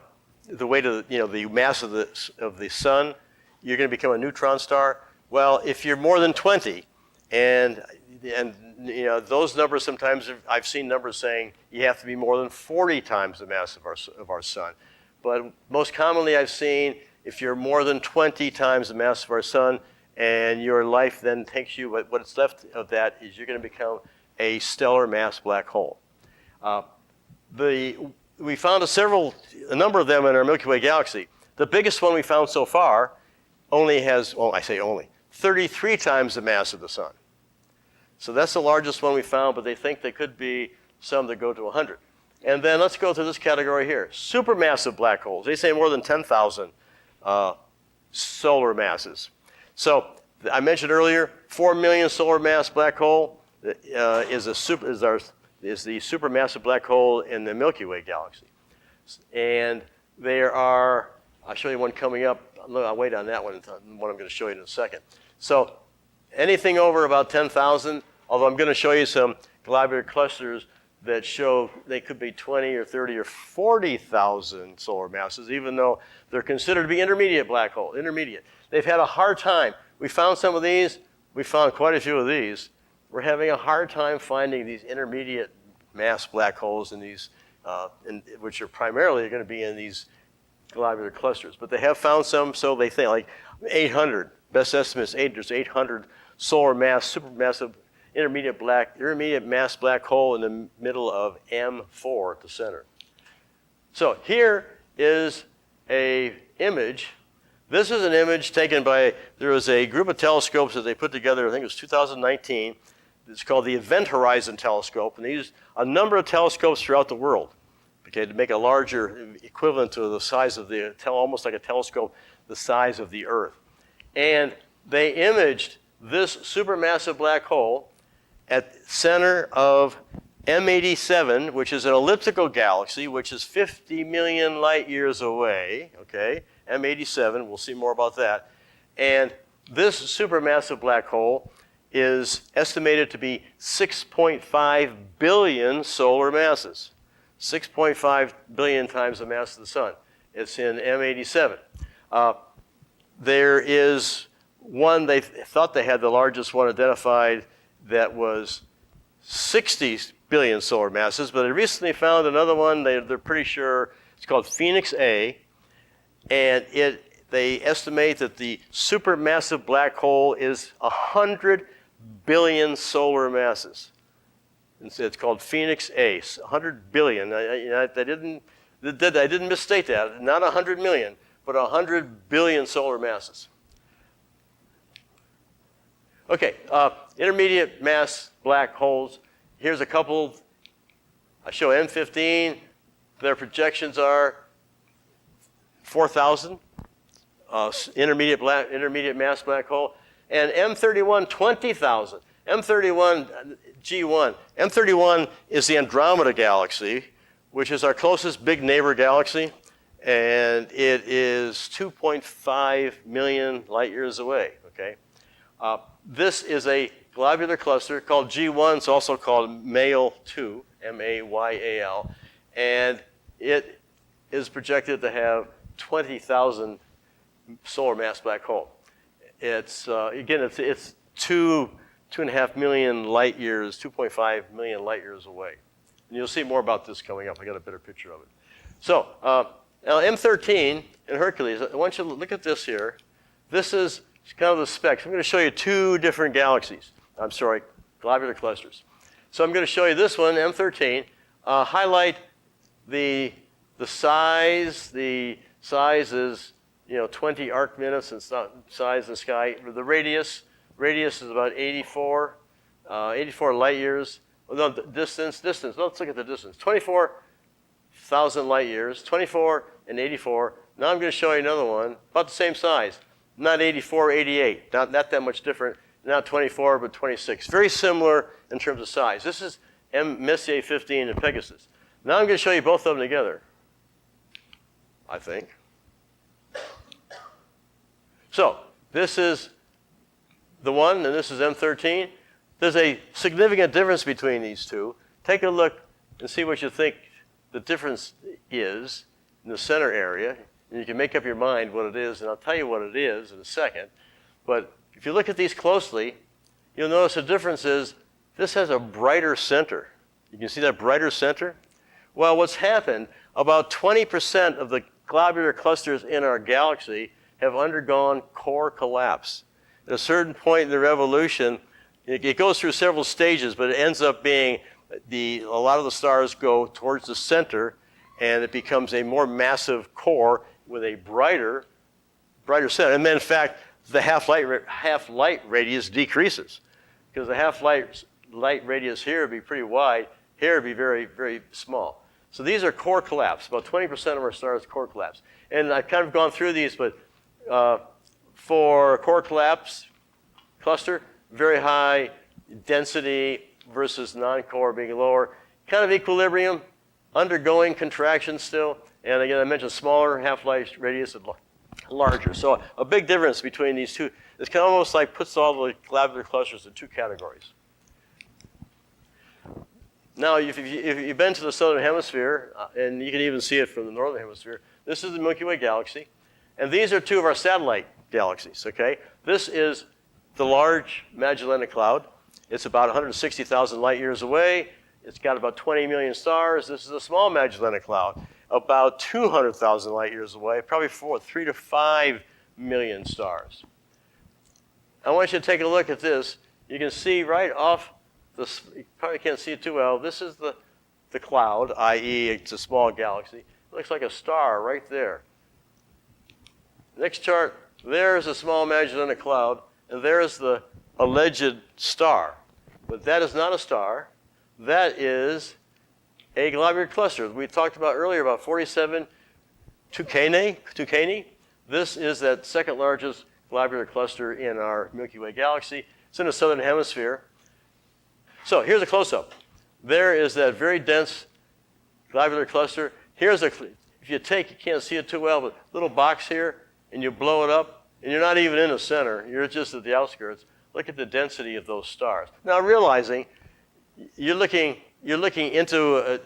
[SPEAKER 2] weight of the mass of the sun, you're going to become a neutron star. Well, if you're more than 20, and those numbers sometimes I've seen numbers saying you have to be more than 40 times the mass of our sun. But most commonly I've seen if you're more than 20 times the mass of our sun and your life then takes you, what's left of that is you're going to become a stellar mass black hole. We found a number of them in our Milky Way galaxy. The biggest one we found so far only has, 33 times the mass of the sun. So that's the largest one we found, but they think there could be some that go to 100. And then let's go to this category here, supermassive black holes. They say more than 10,000 solar masses. So I mentioned earlier, 4 million solar mass black hole is the supermassive black hole in the Milky Way galaxy. And there are, I'll show you one coming up. I'll wait on that one I'm going to show you in a second. So anything over about 10,000, although I'm going to show you some globular clusters that show they could be 20 or 30 or 40,000 solar masses, even though they're considered to be intermediate black holes, intermediate. They've had a hard time. We found some of these. We found quite a few of these. We're having a hard time finding these intermediate mass black holes in these, which are primarily going to be in these globular clusters. But they have found some, so they think like 800. Best estimate is there's 800 solar mass, supermassive intermediate mass black hole in the middle of M4 at the center. So here is a image. This is an image taken by, there was a group of telescopes that they put together, I think it was 2019. It's called the Event Horizon Telescope, and they used a number of telescopes throughout the world, okay, to make a larger equivalent to the size of almost like a telescope the size of the Earth. And they imaged this supermassive black hole at the center of M87, which is an elliptical galaxy, which is 50 million light years away, okay? M87, we'll see more about that. And this supermassive black hole is estimated to be 6.5 billion solar masses. 6.5 billion times the mass of the sun. It's in M87. There is one, they thought they had the largest one identified that was 60 billion solar masses, but they recently found another one, they're pretty sure, it's called Phoenix A, and they estimate that the supermassive black hole is 100 billion solar masses. It's called Phoenix A, 100 billion. I didn't misstate that, not 100 million, but 100 billion solar masses. Okay, intermediate mass black holes. Here's a couple. I show M15. Their projections are 4,000. Intermediate mass black hole. And M31, 20,000. M31 G1. M31 is the Andromeda galaxy, which is our closest big neighbor galaxy. And it is 2.5 million light years away, okay? This is a globular cluster called G1. It's also called Mayal 2, M-A-Y-A-L. And it is projected to have 20,000 solar mass black hole. It's, again, it's 2.5 million light years, 2.5 million light years away. And you'll see more about this coming up. I got a better picture of it. So, now M13 in Hercules, I want you to look at this here. This is kind of the specs. I'm going to show you two different galaxies. I'm sorry, globular clusters. So I'm going to show you this one, M13, highlight the size. The size is 20 arc minutes. It's not size in the sky. The radius is about 84 light years. Well, no, distance. Let's look at the distance. 24,000 light years, 24 and 84. Now I'm going to show you another one, about the same size. Not 84, 88. Not that much different. Not 24, but 26. Very similar in terms of size. This is Messier 15 and Pegasus. Now I'm going to show you both of them together, I think. So this is the one, and this is M13. There's a significant difference between these two. Take a look and see what you think the difference is in the center area. And you can make up your mind what it is, and I'll tell you what it is in a second. But if you look at these closely, you'll notice the difference is this has a brighter center. You can see that brighter center? Well, what's happened, about 20% of the globular clusters in our galaxy have undergone core collapse. At a certain point in the revolution, it goes through several stages, but it ends up being a lot of the stars go towards the center, and it becomes a more massive core with a brighter center. And then, in fact, the half-light radius decreases, because the half-light radius here would be pretty wide. Here would be very, very small. So these are core collapse. About 20% of our stars core collapse. And I've kind of gone through these, but for core collapse cluster, very high density versus non-core being lower. Kind of equilibrium, undergoing contraction still. And again, I mentioned smaller half-life radius and larger. So a big difference between these two. It's kind of almost like puts all the globular clusters in two categories. Now, if you've been to the southern hemisphere, and you can even see it from the northern hemisphere, this is the Milky Way galaxy. And these are two of our satellite galaxies, okay? This is the large Magellanic Cloud. It's about 160,000 light years away. It's got about 20 million stars. This is a small Magellanic Cloud, about 200,000 light years away, probably 3 to 5 million stars. I want you to take a look at this. You can see right off this, you probably can't see it too well. This is the cloud, i.e. it's a small galaxy. It looks like a star right there. Next chart, there's a small Magellanic Cloud, and there's the alleged star. But that is not a star. That is a globular cluster. We talked about earlier about 47 Tucanae. This is that second largest globular cluster in our Milky Way galaxy. It's in the southern hemisphere. So here's a close-up. There is that very dense globular cluster. Here's if you can't see it too well, but little box here, and you blow it up, and you're not even in the center. You're just at the outskirts. Look at the density of those stars. Now, realizing you're looking into a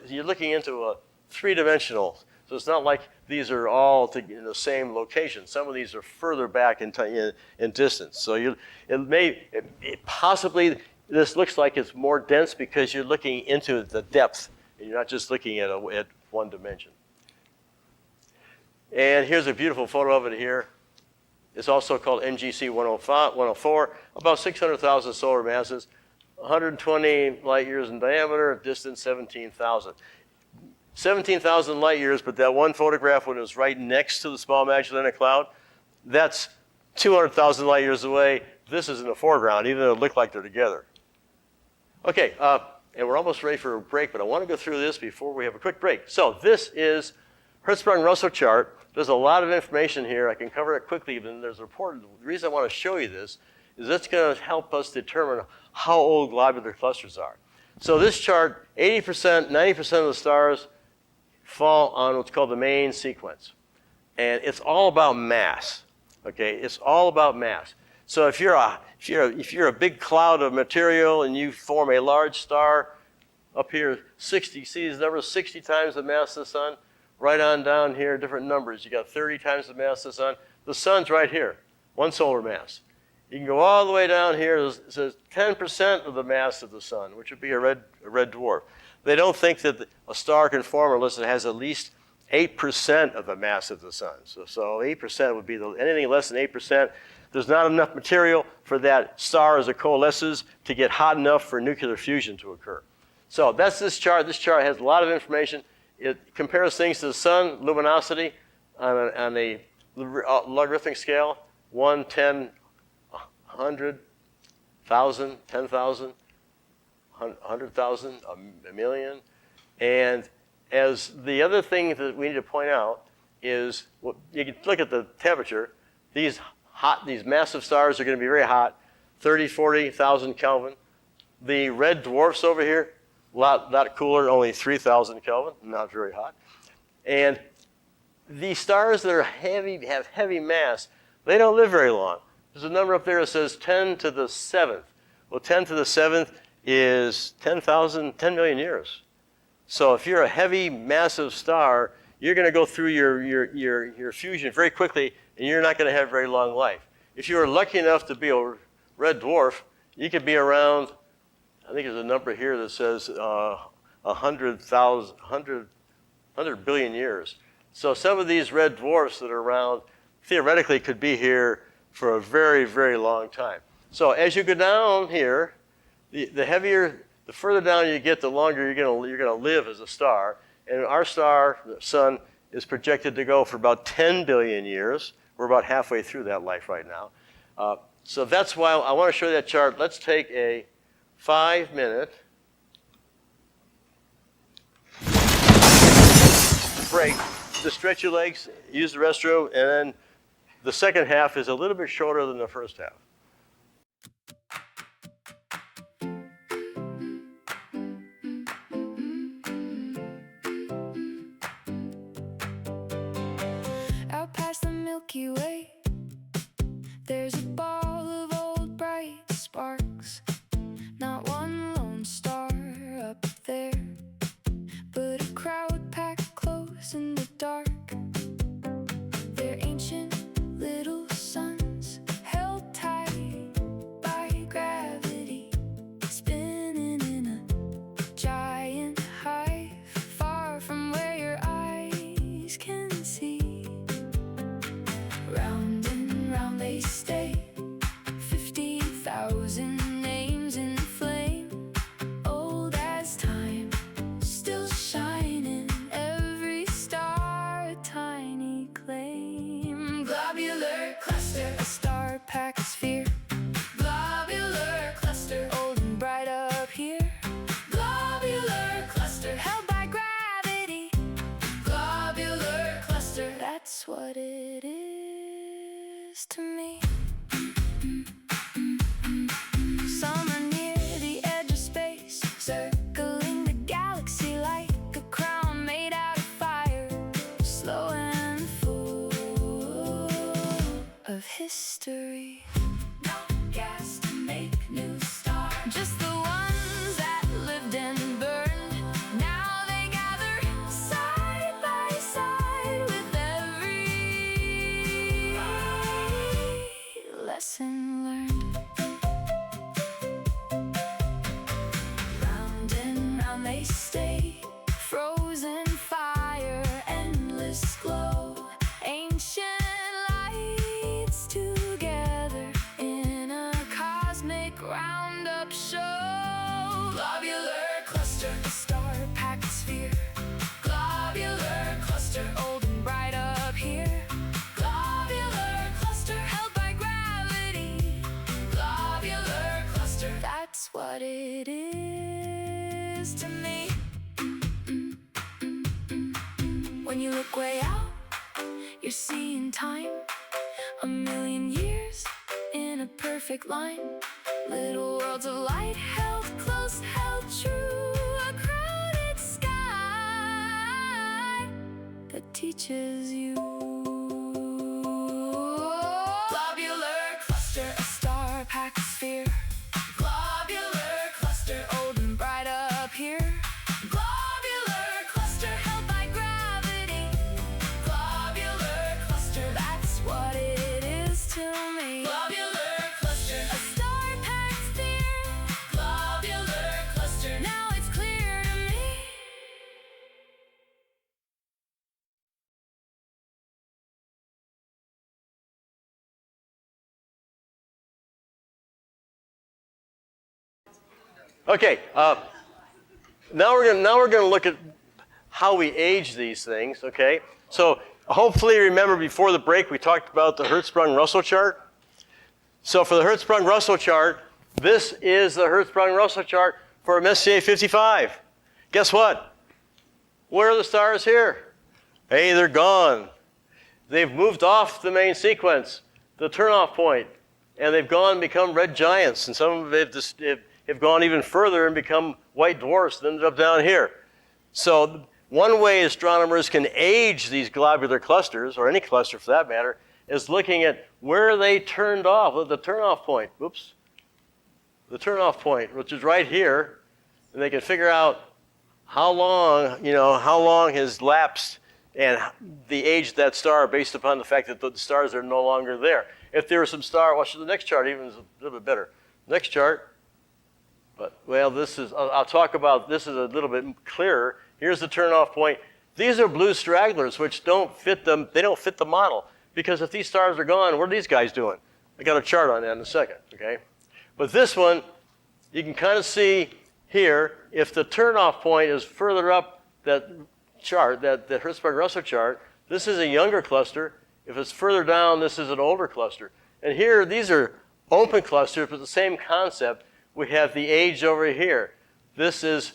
[SPEAKER 2] three-dimensional. So it's not like these are all in the same location. Some of these are further back in distance. So possibly this looks like it's more dense because you're looking into the depth, and you're not just looking at one dimension. And here's a beautiful photo of it here. It's also called NGC 104, about 600,000 solar masses, 120 light years in diameter, distance 17,000. 17,000 light years, but that one photograph when it was right next to the small Magellanic Cloud, that's 200,000 light years away. this is in the foreground, even though it look like they're together. Okay, and we're almost ready for a break, but I want to go through this before we have a quick break. So this is Hertzstrung-Russell chart. There's a lot of information here. I can cover it quickly, but there's a report. The reason I want to show you this is it's going to help us determine how old globular clusters are. So this chart, 80%, 90% of the stars fall on what's called the main sequence. And it's all about mass. Okay, it's all about mass. So if you're a big cloud of material and you form a large star up here, 60, see these numbers, 60 times the mass of the sun, right on down here, different numbers. You got 30 times the mass of the sun. The sun's right here, 1 solar mass. You can go all the way down here. It says 10% of the mass of the sun, which would be a red dwarf. They don't think that a star can form unless it has at least 8% of the mass of the sun. So 8% would be anything less than 8%. There's not enough material for that star as it coalesces to get hot enough for nuclear fusion to occur. So that's this chart. This chart has a lot of information. It compares things to the sun, luminosity, on a logarithmic scale, 1, 10, 100, 1,000, 10,000, 100,000, a million. And as the other thing that we need to point out is, well, you can look at the temperature. These massive stars are going to be very hot, 30, 40,000 Kelvin. The red dwarfs over here, a lot cooler, only 3,000 Kelvin, not very hot. And these stars that are have heavy mass, they don't live very long. There's a number up there that says 10 to the 7th. Well, 10 to the 7th is 10 million years. So if you're a heavy, massive star, you're going to go through your fusion very quickly, and you're not going to have very long life. If you were lucky enough to be a red dwarf, you could be around, I think there's a number here that says 100 billion years. So some of these red dwarfs that are around theoretically could be here for a very, very long time. So as you go down here, the further down you get, the longer you're gonna live as a star. And our star, the sun, is projected to go for about 10 billion years. We're about halfway through that life right now. So that's why I want to show you that chart. Let's take a 5-minute break to stretch your legs, use the restroom, and then the second half is a little bit shorter than the first half.
[SPEAKER 4] Out past the Milky Way, there's a ball of old bright sparks. Not one lone star up there, but a crowd packed close in the dark. They're ancient little suns, held tight by gravity, spinning in a giant hive, far from where your eyes can see. Round and round they stay, 50,000 names in flame, old as time, still shining, every star a tiny claim. Globular cluster, a star-packed sphere. Globular cluster, old and bright up here. Globular cluster, held by gravity. Globular cluster, that's what it is to me. Some are near the edge of space, circling the galaxy like a crown made out of fire, slow and full of history. No gas to make new stars, just the ones that lived and burned. Now they gather side by side with every lesson learned. Round and round they stay, frozen fire, endless glow, ancient lights together, what it is to me. When you look way out, you're seeing time, 1,000,000 years in a perfect line. Little worlds of light held close, held true. A crowded sky that teaches you. Globular cluster, a star-packed sphere. Globular cluster, old and bright up here. Globular cluster held by gravity. Globular cluster, that's what it is to me. Globular cluster, a star-packed sphere. Globular cluster, now it's clear to me.
[SPEAKER 2] Okay, now we're gonna look at how we age these things. Okay, so hopefully you remember before the break we talked about the Hertzstrung-Russell chart. So for the Hertzstrung-Russell chart, this is the Hertzstrung-Russell chart for Messier 55. Guess what? Where are the stars here? Hey, they're gone. They've moved off the main sequence, the turnoff point, and they've gone and become red giants, and some of them have gone even further and become white dwarfs and ended up down here. So one way astronomers can age these globular clusters, or any cluster for that matter, is looking at where they turned off, the turnoff point. Oops. The turnoff point, which is right here, and they can figure out how long has lapsed and the age of that star based upon the fact that the stars are no longer there. If there was some star, watch the next chart, even is a little bit better. Next chart. But, well, I'll talk about, this is a little bit clearer. Here's the turnoff point. These are blue stragglers, which don't fit the model. Because if these stars are gone, what are these guys doing? I got a chart on that in a second, okay? But this one, you can kind of see here, if the turnoff point is further up that chart, that Hertzstrung-Russell chart, this is a younger cluster. If it's further down, this is an older cluster. And here, these are open clusters, but the same concept. We have the age over here. This is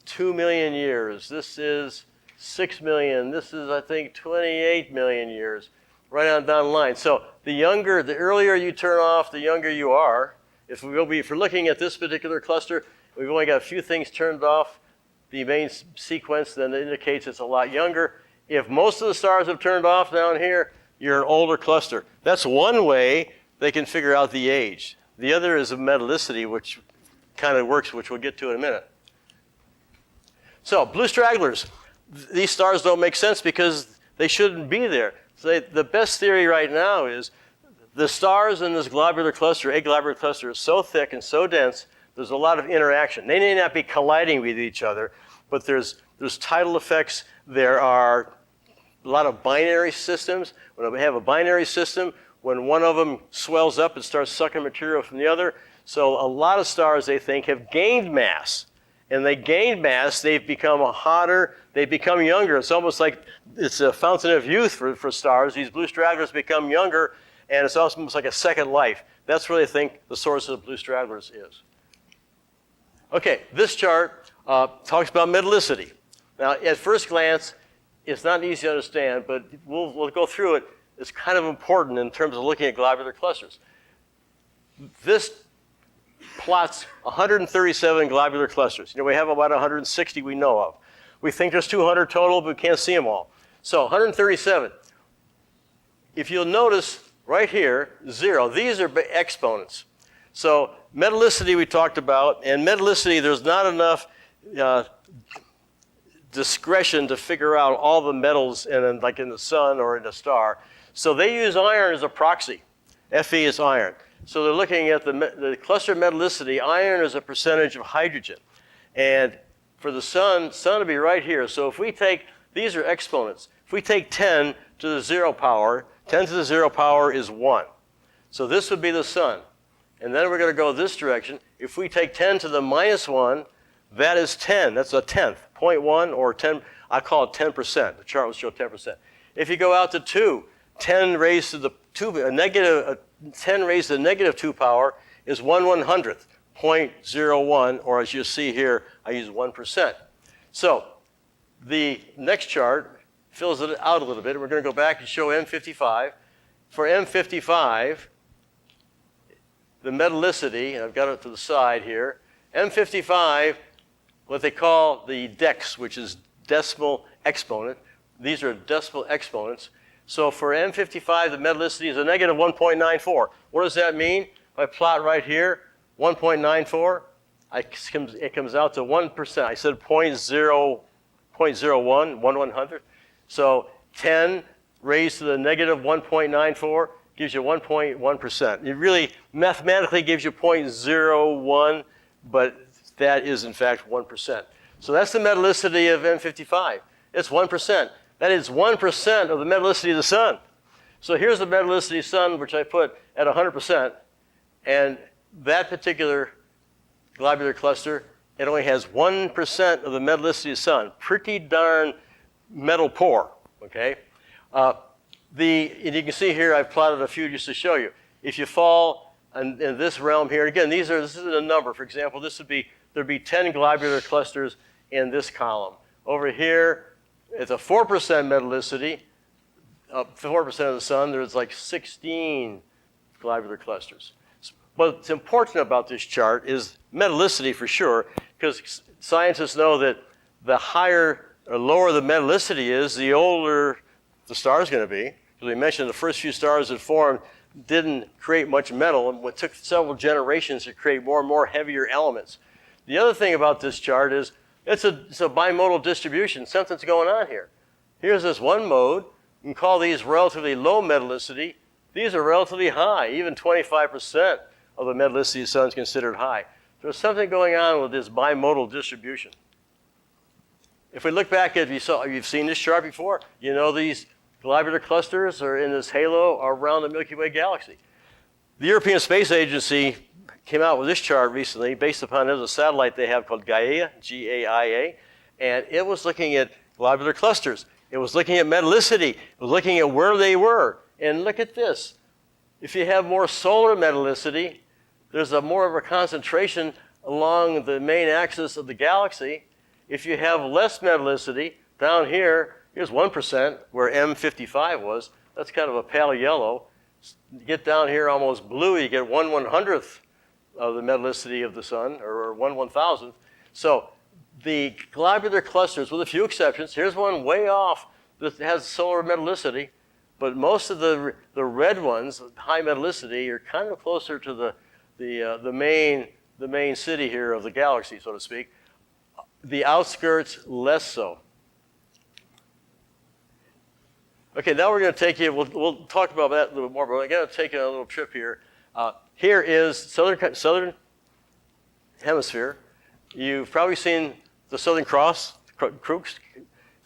[SPEAKER 2] 2 million years. This is 6 million. This is, I think, 28 million years, right on down the line. So the earlier you turn off, the younger you are. If we're looking at this particular cluster, we've only got a few things turned off. The main sequence then indicates it's a lot younger. If most of the stars have turned off down here, you're an older cluster. That's one way they can figure out the age. The other is a metallicity, which kind of works, which we'll get to in a minute. So, blue stragglers. These stars don't make sense because they shouldn't be there. So the best theory right now is the stars in this globular cluster, a globular cluster, is so thick and so dense, there's a lot of interaction. They may not be colliding with each other, but there's tidal effects. There are a lot of binary systems. When we have a binary system, when one of them swells up, it starts sucking material from the other. So a lot of stars, they think, have gained mass. And they gained mass, they've become hotter, they become younger. It's almost like it's a fountain of youth for stars. These blue stragglers become younger, and it's almost like a second life. That's where they think the source of the blue stragglers is. Okay, this chart talks about metallicity. Now, at first glance, it's not easy to understand, but we'll go through it. It's kind of important in terms of looking at globular clusters. This plots 137 globular clusters. We have about 160 we know of. We think there's 200 total, but we can't see them all. So 137. If you'll notice right here, 0. These are exponents. So metallicity we talked about, and metallicity, there's not enough discretion to figure out all the metals like in the sun or in a star. So they use iron as a proxy. Fe is iron. So they're looking at the cluster metallicity. Iron is a percentage of hydrogen. And for the sun will be right here. So if we take, these are exponents. If we take 10 to the 0 power, 10 to the 0 power is 1. So this would be the sun. And then we're going to go this direction. If we take 10 to the minus 1, that is 10. That's a tenth, 0.1 or 10. I call it 10%. The chart will show 10%. If you go out to 2, 10 raised to the 2, 10 raised to the negative 2 power is 1/100th. 0.01, or as you see here, I use 1%. So the next chart fills it out a little bit. We're going to go back and show M55. For M55, the metallicity, and I've got it to the side here, M55, what they call the dex, which is decimal exponent. These are decimal exponents. So for M55, the metallicity is a negative 1.94. What does that mean? If I plot right here, 1.94, it comes out to 1%. I said 0.01, 1/100. So 10 raised to the negative 1.94 gives you 1.1%. It really mathematically gives you 0.01, but that is in fact 1%. So that's the metallicity of M55. It's 1%. That is 1% of the metallicity of the sun. So here's the metallicity of the sun, which I put at 100%, and that particular globular cluster, it only has 1% of the metallicity of the sun. Pretty darn metal poor, okay? And you can see here, I've plotted a few just to show you. If you fall in this realm here, again, this is a number. For example, there'd be 10 globular clusters in this column. Over here, it's a 4% metallicity, 4% of the sun, there's like 16 globular clusters. What's important about this chart is metallicity for sure, because scientists know that the higher or lower the metallicity is, the older the star is going to be. As we mentioned, the first few stars that formed didn't create much metal, and it took several generations to create more and more heavier elements. The other thing about this chart is it's a bimodal distribution. Something's going on here. Here's this one mode. You can call these relatively low metallicity. These are relatively high. Even 25% of the metallicity of the sun is considered high. There's something going on with this bimodal distribution. If we look back at, you've seen this chart before, you know these globular clusters are in this halo around the Milky Way galaxy. The European Space Agency came out with this chart recently based upon there's a satellite they have called Gaia, G-A-I-A, and it was looking at globular clusters. It was looking at metallicity. It was looking at where they were. And look at this. If you have more solar metallicity, there's more of a concentration along the main axis of the galaxy. If you have less metallicity, down here, here's 1%, where M55 was. That's kind of a pale yellow. You get down here almost blue, you get 1/100th of the metallicity of the sun, or 1/1000th. So the globular clusters, with a few exceptions, here's one way off that has solar metallicity, but most of the red ones, high metallicity, are kind of closer to the main city here of the galaxy, so to speak. The outskirts, less so. Okay, now we're going to take you, we'll talk about that a little bit more, but we're going to take a little trip here. Here is southern hemisphere. You've probably seen the Southern Cross, crux,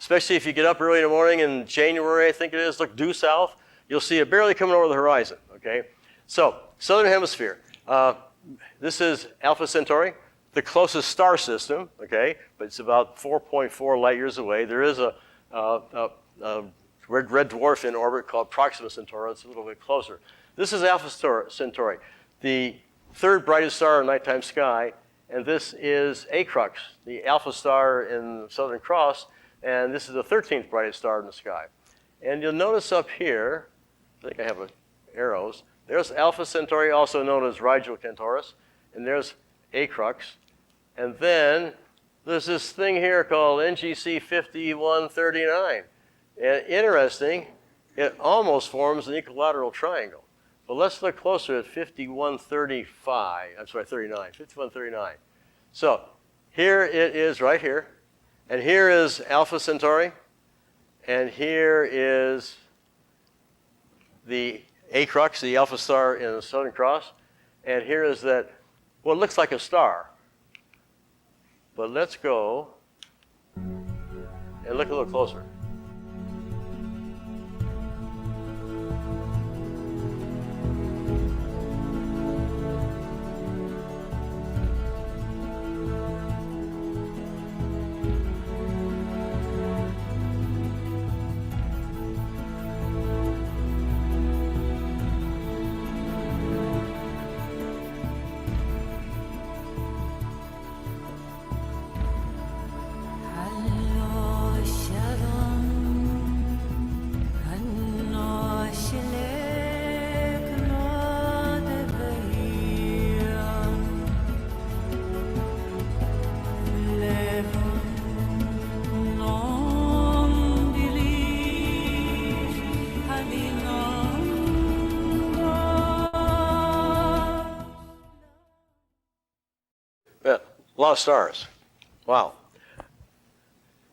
[SPEAKER 2] especially if you get up early in the morning in January, I think it is, look due south, you'll see it barely coming over the horizon, okay? So, southern hemisphere. This is Alpha Centauri, the closest star system, okay? But it's about 4.4 light years away. There is a red dwarf in orbit called Proxima Centauri. It's a little bit closer. This is Alpha Centauri, the third brightest star in the nighttime sky, and this is Acrux, the alpha star in the Southern Cross, and this is the 13th brightest star in the sky. And you'll notice up here, I think I have arrows, there's Alpha Centauri, also known as Rigel Centaurus, and there's Acrux. And then there's this thing here called NGC 5139. And interesting, it almost forms an equilateral triangle. But let's look closer at 5135. I'm sorry, 39, 5139. So here it is right here. And here is Alpha Centauri. And here is the Acrux, the alpha star in the Southern Cross. And here is that, well, it looks like a star. But let's go and look a little closer. Yeah, a lot of stars. Wow.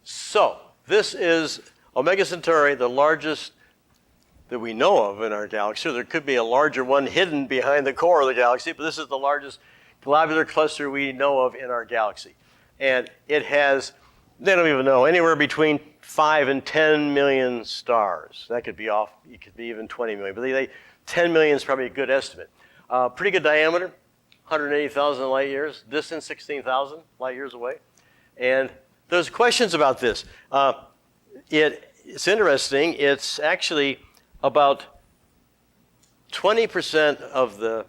[SPEAKER 2] So this is Omega Centauri, the largest that we know of in our galaxy. There could be a larger one hidden behind the core of the galaxy, but this is the largest globular cluster we know of in our galaxy. And it has, they don't even know, anywhere between 5 and 10 million stars. That could be off, it could be even 20 million, but 10 million is probably a good estimate. Pretty good diameter, 180,000 light years, distance 16,000 light years away. And there's questions about this. It's interesting, it's actually about 20% of the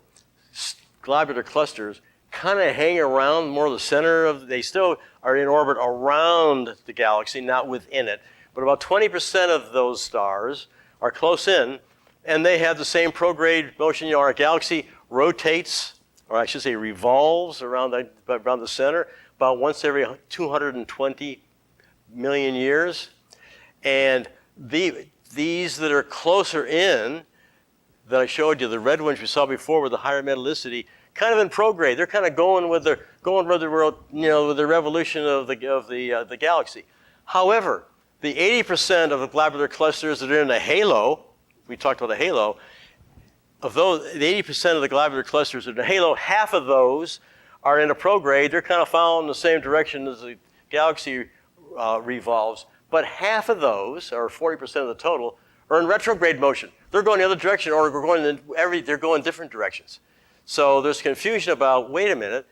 [SPEAKER 2] globular clusters kind of hang around more the center of, they still are in orbit around the galaxy, not within it. But about 20% of those stars are close in, and they have the same prograde motion. You know, our galaxy rotates, or I should say revolves around the center about once every 220 million years. And these that are closer in, that I showed you, the red ones we saw before with the higher metallicity, kind of in prograde. They're kind of going with the world, you know, with the revolution of the galaxy. However, the 80% of the globular clusters that are in the halo, we talked about the halo, of those, the 80% of the globular clusters in the halo, half of those are in a prograde. They're kind of following the same direction as the galaxy revolves. But half of those, or 40% of the total, are in retrograde motion. They're going the other direction, or they're going different directions. So there's confusion about, wait a minute,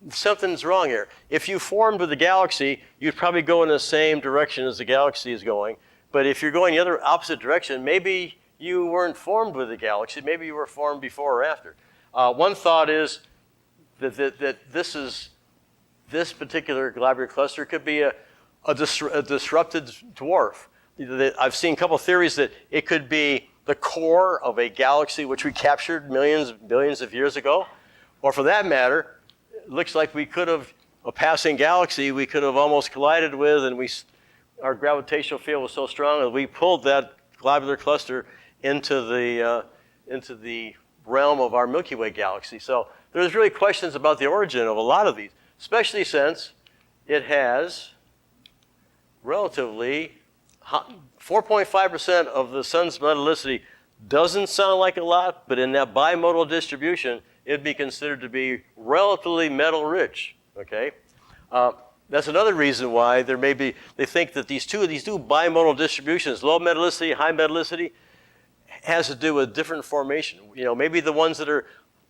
[SPEAKER 2] something's wrong here. If you formed with the galaxy, you'd probably go in the same direction as the galaxy is going. But if you're going the other opposite direction, maybe you weren't formed with the galaxy. Maybe you were formed before or after. One thought is that this particular globular cluster could be a disrupted dwarf. I've seen a couple theories that it could be the core of a galaxy which we captured millions, billions of years ago. Or for that matter, it looks like we could have, a passing galaxy we could have almost collided with, and our gravitational field was so strong that we pulled that globular cluster into the realm of our Milky Way galaxy. So there's really questions about the origin of a lot of these, especially since it has relatively 4.5% of the sun's metallicity. Doesn't sound like a lot, but in that bimodal distribution, it'd be considered to be relatively metal rich, okay? That's another reason why they think that these two bimodal distributions, low metallicity, high metallicity, has to do with different formation. You know, maybe the ones that are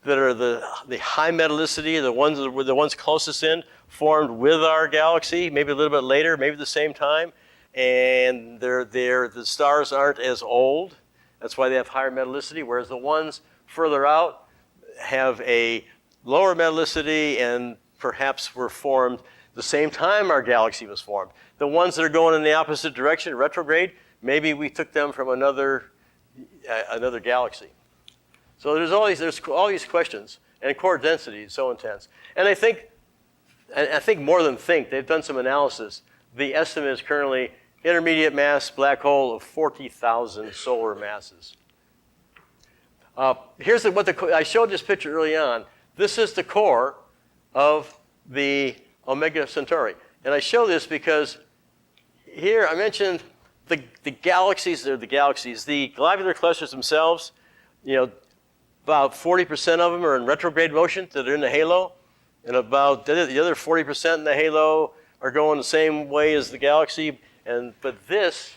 [SPEAKER 2] the high metallicity, the ones that were the ones closest in, formed with our galaxy, maybe a little bit later, maybe the same time, and the stars aren't as old. That's why they have higher metallicity, whereas the ones further out have a lower metallicity and perhaps were formed the same time our galaxy was formed. The ones that are going in the opposite direction, retrograde, maybe we took them from another galaxy. So there's all these questions, and core density is so intense. And I think more than think, they've done some analysis. The estimate is currently intermediate mass black hole of 40,000 solar masses. Here's I showed this picture early on. This is the core of the Omega Centauri. And I show this because here I mentioned the galaxies, the globular clusters themselves, you know, about 40% of them are in retrograde motion that are in the halo, and about the other 40% in the halo are going the same way as the galaxy. But this,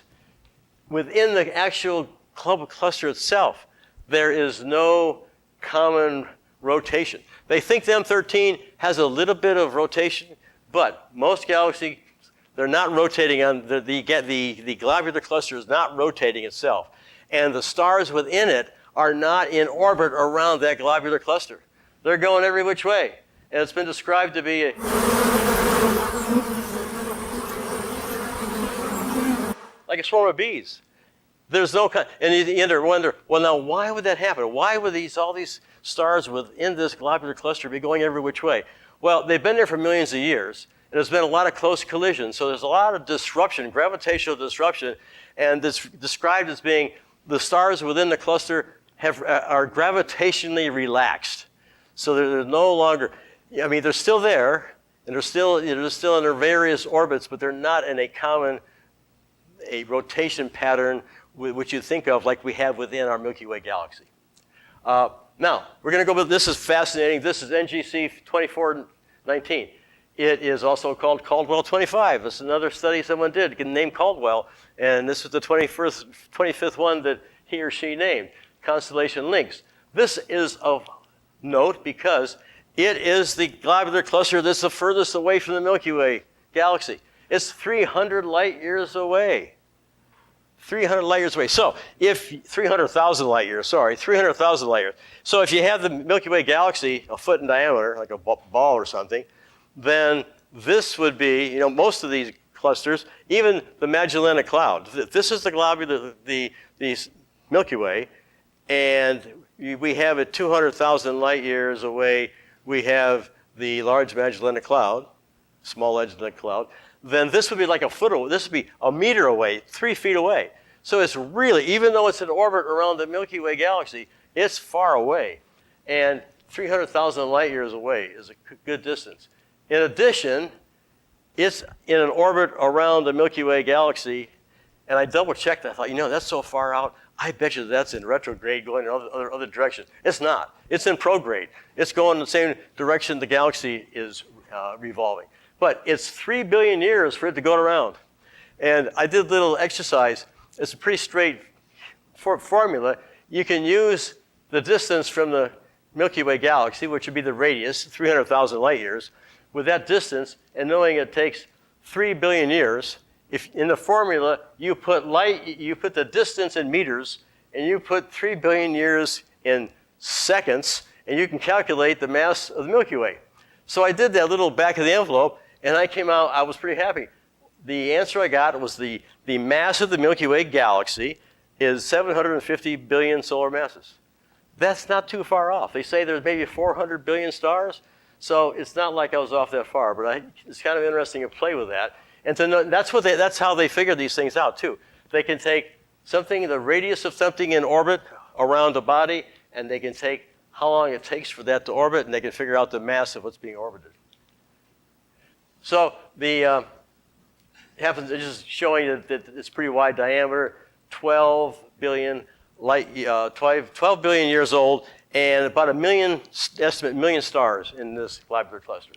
[SPEAKER 2] within the actual cluster itself, there is no common rotation. They think the M13 has a little bit of rotation, but most galaxies, they're not rotating on, the globular cluster is not rotating itself. And the stars within it are not in orbit around that globular cluster. They're going every which way. And it's been described to be like a swarm of bees. There's no and you wonder, well, now why would that happen? Why would all these stars within this globular cluster be going every which way? Well, they've been there for millions of years, and there's been a lot of close collisions. So there's a lot of disruption, gravitational disruption, and it's described as being the stars within the cluster are gravitationally relaxed. So they're no longer, I mean, they're still there, And they're still in their various orbits, but they're not in a rotation pattern which you think of like we have within our Milky Way galaxy. Now, we're going to go, this is fascinating. This is NGC 2419. It is also called Caldwell 25. This is another study someone did, named Caldwell, and this is the 25th one that he or she named, Constellation Lynx. This is of note because it is the globular cluster that's the furthest away from the Milky Way galaxy. It's 300 light years away. 300 light years away. So if 300,000 light years, 300,000 light years. So if you have the Milky Way galaxy a foot in diameter, like a ball or something, then this would be, most of these clusters, even the Magellanic Cloud. This is the globular, the Milky Way, and we have it 200,000 light years away. We have the Large Magellanic Cloud, Small Magellanic Cloud. Then this would be like a foot away. This would be a meter away, 3 feet away. So it's really, even though it's in orbit around the Milky Way galaxy, it's far away. And 300,000 light years away is a good distance. In addition, it's in an orbit around the Milky Way galaxy, and I double checked that. I thought, that's so far out, I bet you that's in retrograde going in other direction. It's not. It's in prograde. It's going in the same direction the galaxy is revolving. But it's 3 billion years for it to go around. And I did a little exercise. It's a pretty straight formula. You can use the distance from the Milky Way galaxy, which would be the radius, 300,000 light years, with that distance, and knowing it takes 3 billion years, if in the formula you put the distance in meters, and you put 3 billion years in seconds, and you can calculate the mass of the Milky Way. So I did that little back of the envelope, and I came out, I was pretty happy. The answer I got was the mass of the Milky Way galaxy is 750 billion solar masses. That's not too far off. They say there's maybe 400 billion stars, so it's not like I was off that far, but it's kind of interesting to play with that. And to know, that's how they figure these things out too. They can take something, the radius of something in orbit around a body, and they can take how long it takes for that to orbit, and they can figure out the mass of what's being orbited. So it's just showing that it's pretty wide diameter, 12 billion years old, and about million stars in this globular cluster.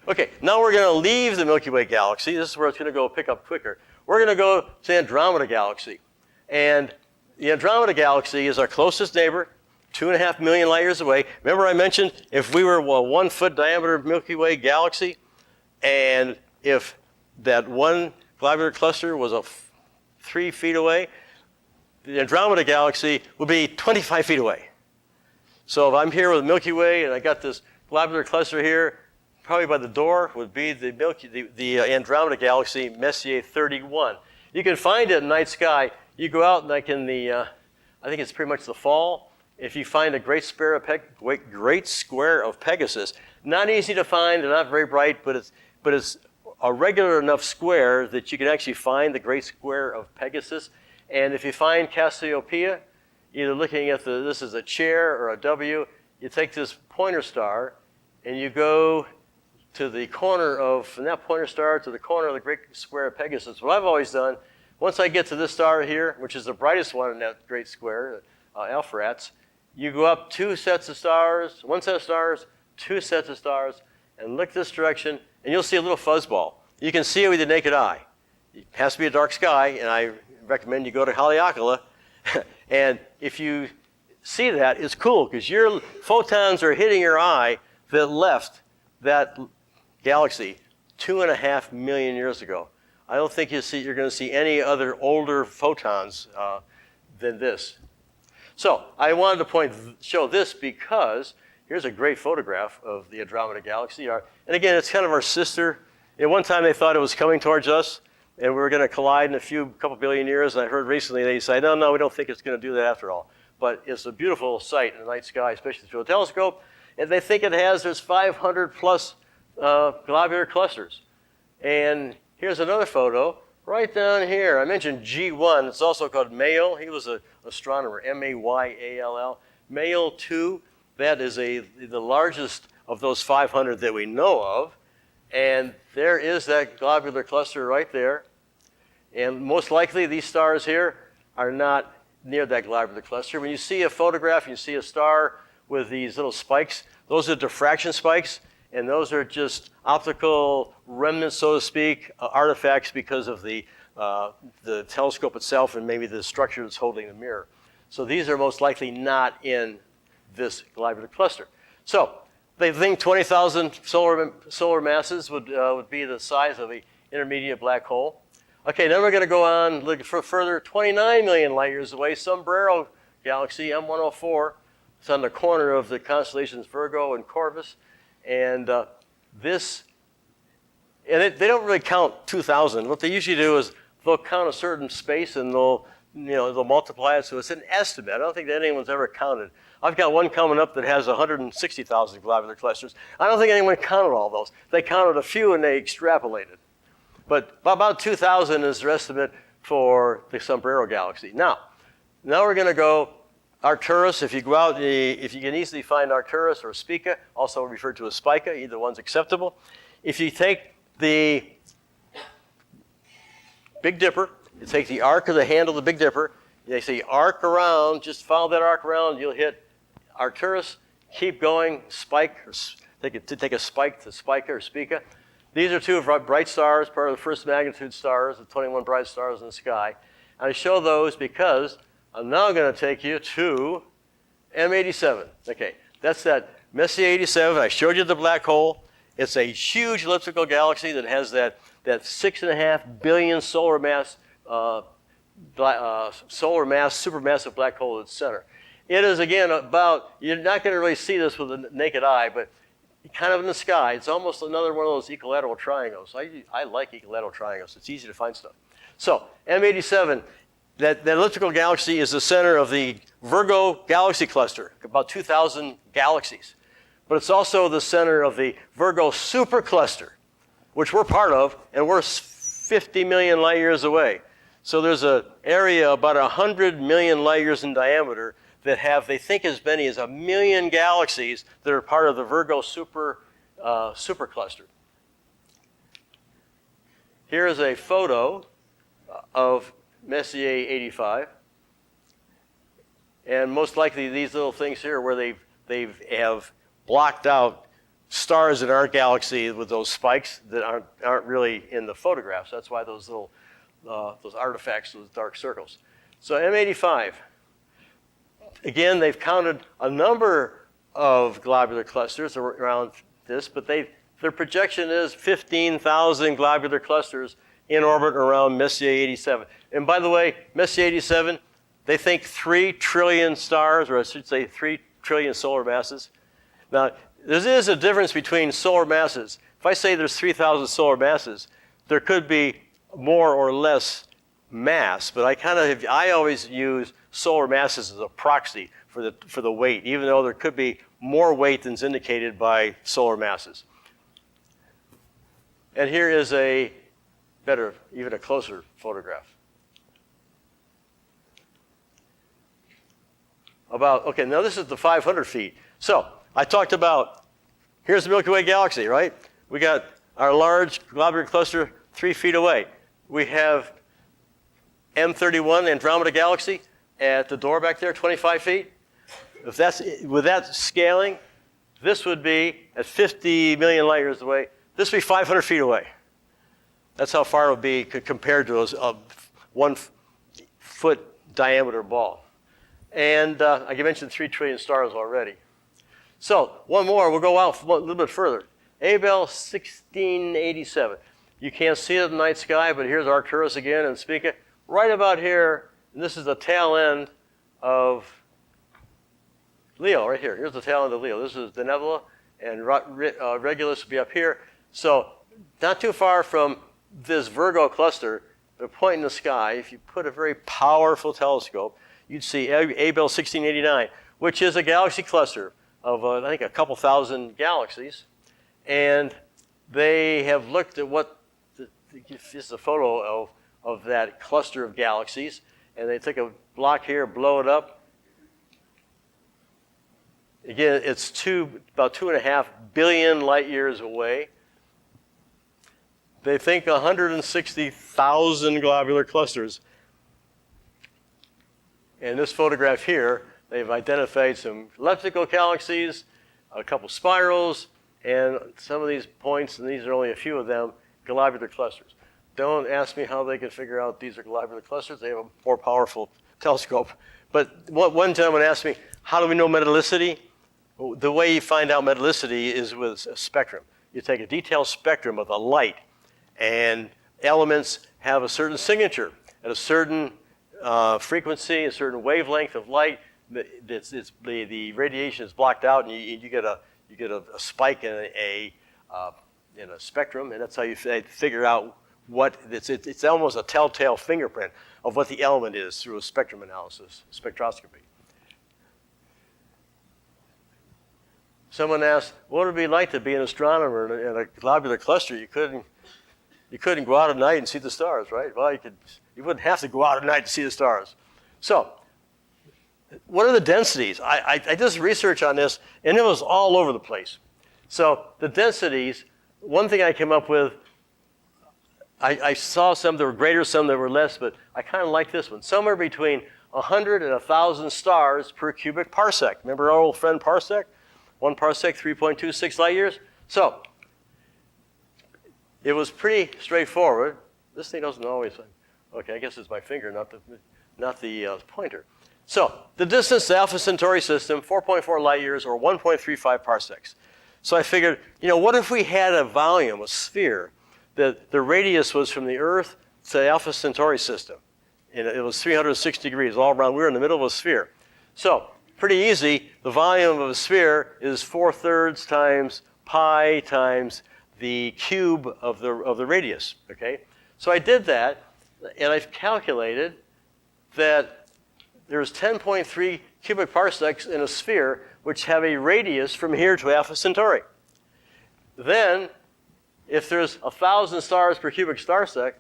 [SPEAKER 2] Okay, now we're going to leave the Milky Way galaxy. This is where it's going to go pick up quicker. We're going to go to the Andromeda galaxy. And the Andromeda galaxy is our closest neighbor, 2.5 million light years away. Remember I mentioned if we were a 1 foot diameter Milky Way galaxy, and if that one globular cluster was 3 feet away, the Andromeda galaxy would be 25 feet away. So if I'm here with the Milky Way and I got this globular cluster here, probably by the door would be the Andromeda galaxy, Messier 31. You can find it in night sky. You go out like in I think it's pretty much the fall. If you find a great square of Pegasus, not easy to find, they're not very bright, but it's a regular enough square that you can actually find the great square of Pegasus. And if you find Cassiopeia, either looking at this is a chair or a W, you take this pointer star and you go to the corner from that pointer star to the corner of the great square of Pegasus. What I've always done, once I get to this star here, which is the brightest one in that great square, Alpheratz, you go up 2 sets of stars, 1 set of stars, 2 sets of stars, and look this direction, and you'll see a little fuzzball. You can see it with the naked eye. It has to be a dark sky, and I recommend you go to Haleakala. And if you see that, it's cool, because your photons are hitting your eye that left that galaxy 2.5 million years ago. I don't think you're going to see any other older photons than this. So I wanted to show this because here's a great photograph of the Andromeda galaxy. And again, it's kind of our sister. At one time they thought it was coming towards us, and we were going to collide in a couple billion years. And I heard recently they say, no, we don't think it's going to do that after all. But it's a beautiful sight in the night sky, especially through a telescope. And they think there's 500 plus globular clusters. And here's another photo right down here. I mentioned G1. It's also called Mayall. He was an astronomer, Mayall. Mayall 2 That is the largest of those 500 that we know of. And there is that globular cluster right there. And most likely these stars here are not near that globular cluster. When you see a photograph, you see a star with these little spikes. Those are diffraction spikes, and those are just optical remnants, so to speak, artifacts because of the telescope itself and maybe the structure that's holding the mirror. So these are most likely not in this globular cluster. So they think 20,000 solar masses would be the size of an intermediate black hole. Okay, then we're going to go on, look for further 29 million light years away, Sombrero Galaxy, M104. It's on the corner of the constellations Virgo and Corvus. And they don't really count 2,000. What they usually do is they'll count a certain space and they'll multiply it. So it's an estimate. I don't think that anyone's ever counted. I've got one coming up that has 160,000 globular clusters. I don't think anyone counted all those. They counted a few and they extrapolated. But about 2,000 is their estimate for the Sombrero Galaxy. Now we're going to go Arcturus. If you go out, if you can easily find Arcturus or Spica, also referred to as Spica, either one's acceptable. If you take the Big Dipper, you take the arc of the handle of the Big Dipper, they say arc around, just follow that arc around, you'll hit Arcturus, keep going, spike, or take a spike to Spica or Spica. These are two bright stars, part of the first magnitude stars, the 21 bright stars in the sky. And I show those because I'm now going to take you to M87. Okay, that's that Messier 87. I showed you the black hole. It's a huge elliptical galaxy that has that 6.5 billion solar mass supermassive black hole at its center. It is, again, about, you're not going to really see this with the naked eye, but kind of in the sky. It's almost another one of those equilateral triangles. I like equilateral triangles. It's easy to find stuff. So M87, that elliptical galaxy is the center of the Virgo galaxy cluster, about 2,000 galaxies. But it's also the center of the Virgo supercluster, which we're part of, and we're 50 million light years away. So there's an area about 100 million light years in diameter that have, they think, as many as 1 million galaxies that are part of the Virgo supercluster. Here is a photo of Messier 85. And most likely these little things here where they have blocked out stars in our galaxy with those spikes that aren't really in the photographs. That's why those little those artifacts, those dark circles. So M85. Again, they've counted a number of globular clusters around this, but their projection is 15,000 globular clusters in orbit around Messier 87. And by the way, Messier 87, they think 3 trillion stars, or I should say 3 trillion solar masses. Now, there is a difference between solar masses. If I say there's 3,000 solar masses, there could be more or less mass, but I always use solar masses as a proxy for the weight, even though there could be more weight than is indicated by solar masses. And here is a better, even a closer photograph. Okay, now this is the 500 feet. So I talked about, here's the Milky Way galaxy, right? We got our large globular cluster 3 feet away. We have M31, the Andromeda Galaxy, at the door back there, 25 feet. If that's, with that scaling, this would be at 50 million light years away. This would be 500 feet away. That's how far it would be compared to a 1 foot diameter ball. And I mentioned 3 trillion stars already. So one more, we'll go out a little bit further. Abell 1687. You can't see it in the night sky, but here's Arcturus again and Spica. Right about here, and this is the tail end of Leo, right here. Here's the tail end of Leo. This is the nebula, and Regulus will be up here. So not too far from this Virgo cluster, a point in the sky, if you put a very powerful telescope, you'd see Abell 1689, which is a galaxy cluster of, I think, a couple thousand galaxies. And they have looked at this is a photo of that cluster of galaxies. And they took a block here, blow it up. Again, it's about 2.5 billion light years away. They think 160,000 globular clusters. In this photograph here, they've identified some elliptical galaxies, a couple spirals, and some of these points, and these are only a few of them, globular clusters. Don't ask me how they can figure out these are globular clusters. They have a more powerful telescope. But one gentleman asked me, how do we know metallicity? The way you find out metallicity is with a spectrum. You take a detailed spectrum of the light, and elements have a certain signature at a certain frequency, a certain wavelength of light. The radiation is blocked out, and you get a spike in a spectrum, and that's how you figure out what it's almost a telltale fingerprint of what the element is through a spectrum analysis, spectroscopy. Someone asked, what would it be like to be an astronomer in a globular cluster? You couldn't go out at night and see the stars, right? Well, you wouldn't have to go out at night to see the stars. So, what are the densities? I did some research on this, and it was all over the place. So, the densities, one thing I came up with, I saw some that were greater, some that were less, but I kind of like this one. Somewhere between 100 and 1,000 stars per cubic parsec. Remember our old friend parsec? 1 parsec, 3.26 light years. So, it was pretty straightforward. This thing doesn't always, okay, I guess it's my finger, not the pointer. So, the distance to Alpha Centauri system, 4.4 light years or 1.35 parsecs. So I figured, what if we had a volume, a sphere, that the radius was from the Earth to Alpha Centauri system. And it was 360 degrees all around. We were in the middle of a sphere. So, pretty easy. The volume of a sphere is 4/3 times pi times the cube of the radius, okay? So I did that, and I've calculated that there's 10.3 cubic parsecs in a sphere which have a radius from here to Alpha Centauri. Then, if there's 1,000 stars per cubic parsec,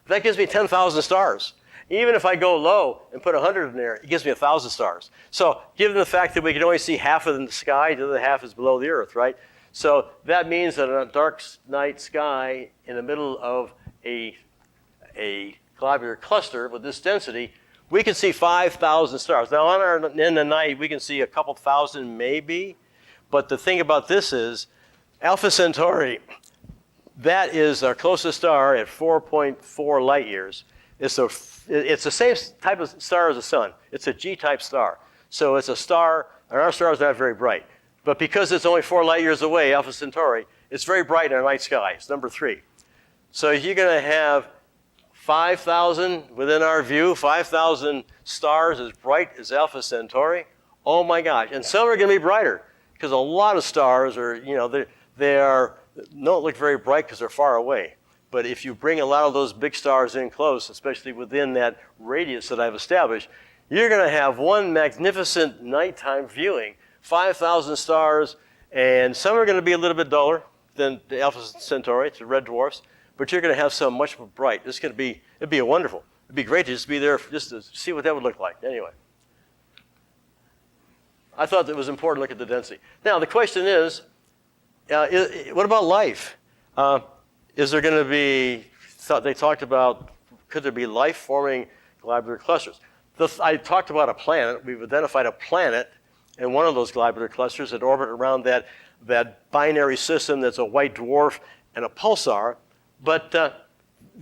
[SPEAKER 2] that gives me 10,000 stars. Even if I go low and put 100 in there, it gives me 1,000 stars. So, given the fact that we can only see half of the sky, the other half is below the Earth, right? So that means that on a dark night sky in the middle of a globular cluster with this density, we can see 5,000 stars. Now, in the night, we can see a couple thousand maybe, but the thing about this is Alpha Centauri, that is our closest star at 4.4 light years. It's the same type of star as the sun. It's a G-type star. So it's a star, and our star is not very bright. But because it's only 4 light years away, Alpha Centauri, it's very bright in our night sky. It's number 3. So you're going to have 5,000 within our view, 5,000 stars as bright as Alpha Centauri. Oh my gosh. And some are going to be brighter because a lot of stars are, don't look very bright because they're far away. But if you bring a lot of those big stars in close, especially within that radius that I've established, you're going to have one magnificent nighttime viewing. 5,000 stars, and some are going to be a little bit duller than the Alpha Centauri, it's the red dwarfs, but you're going to have some much more bright. It'd be wonderful. It'd be great to just be there just to see what that would look like. Anyway, I thought it was important to look at the density. Now, the question is what about life? Is there going to be, they talked about, could there be life forming globular clusters? I talked about a planet. We've identified a planet in one of those globular clusters that orbit around that binary system that's a white dwarf and a pulsar. But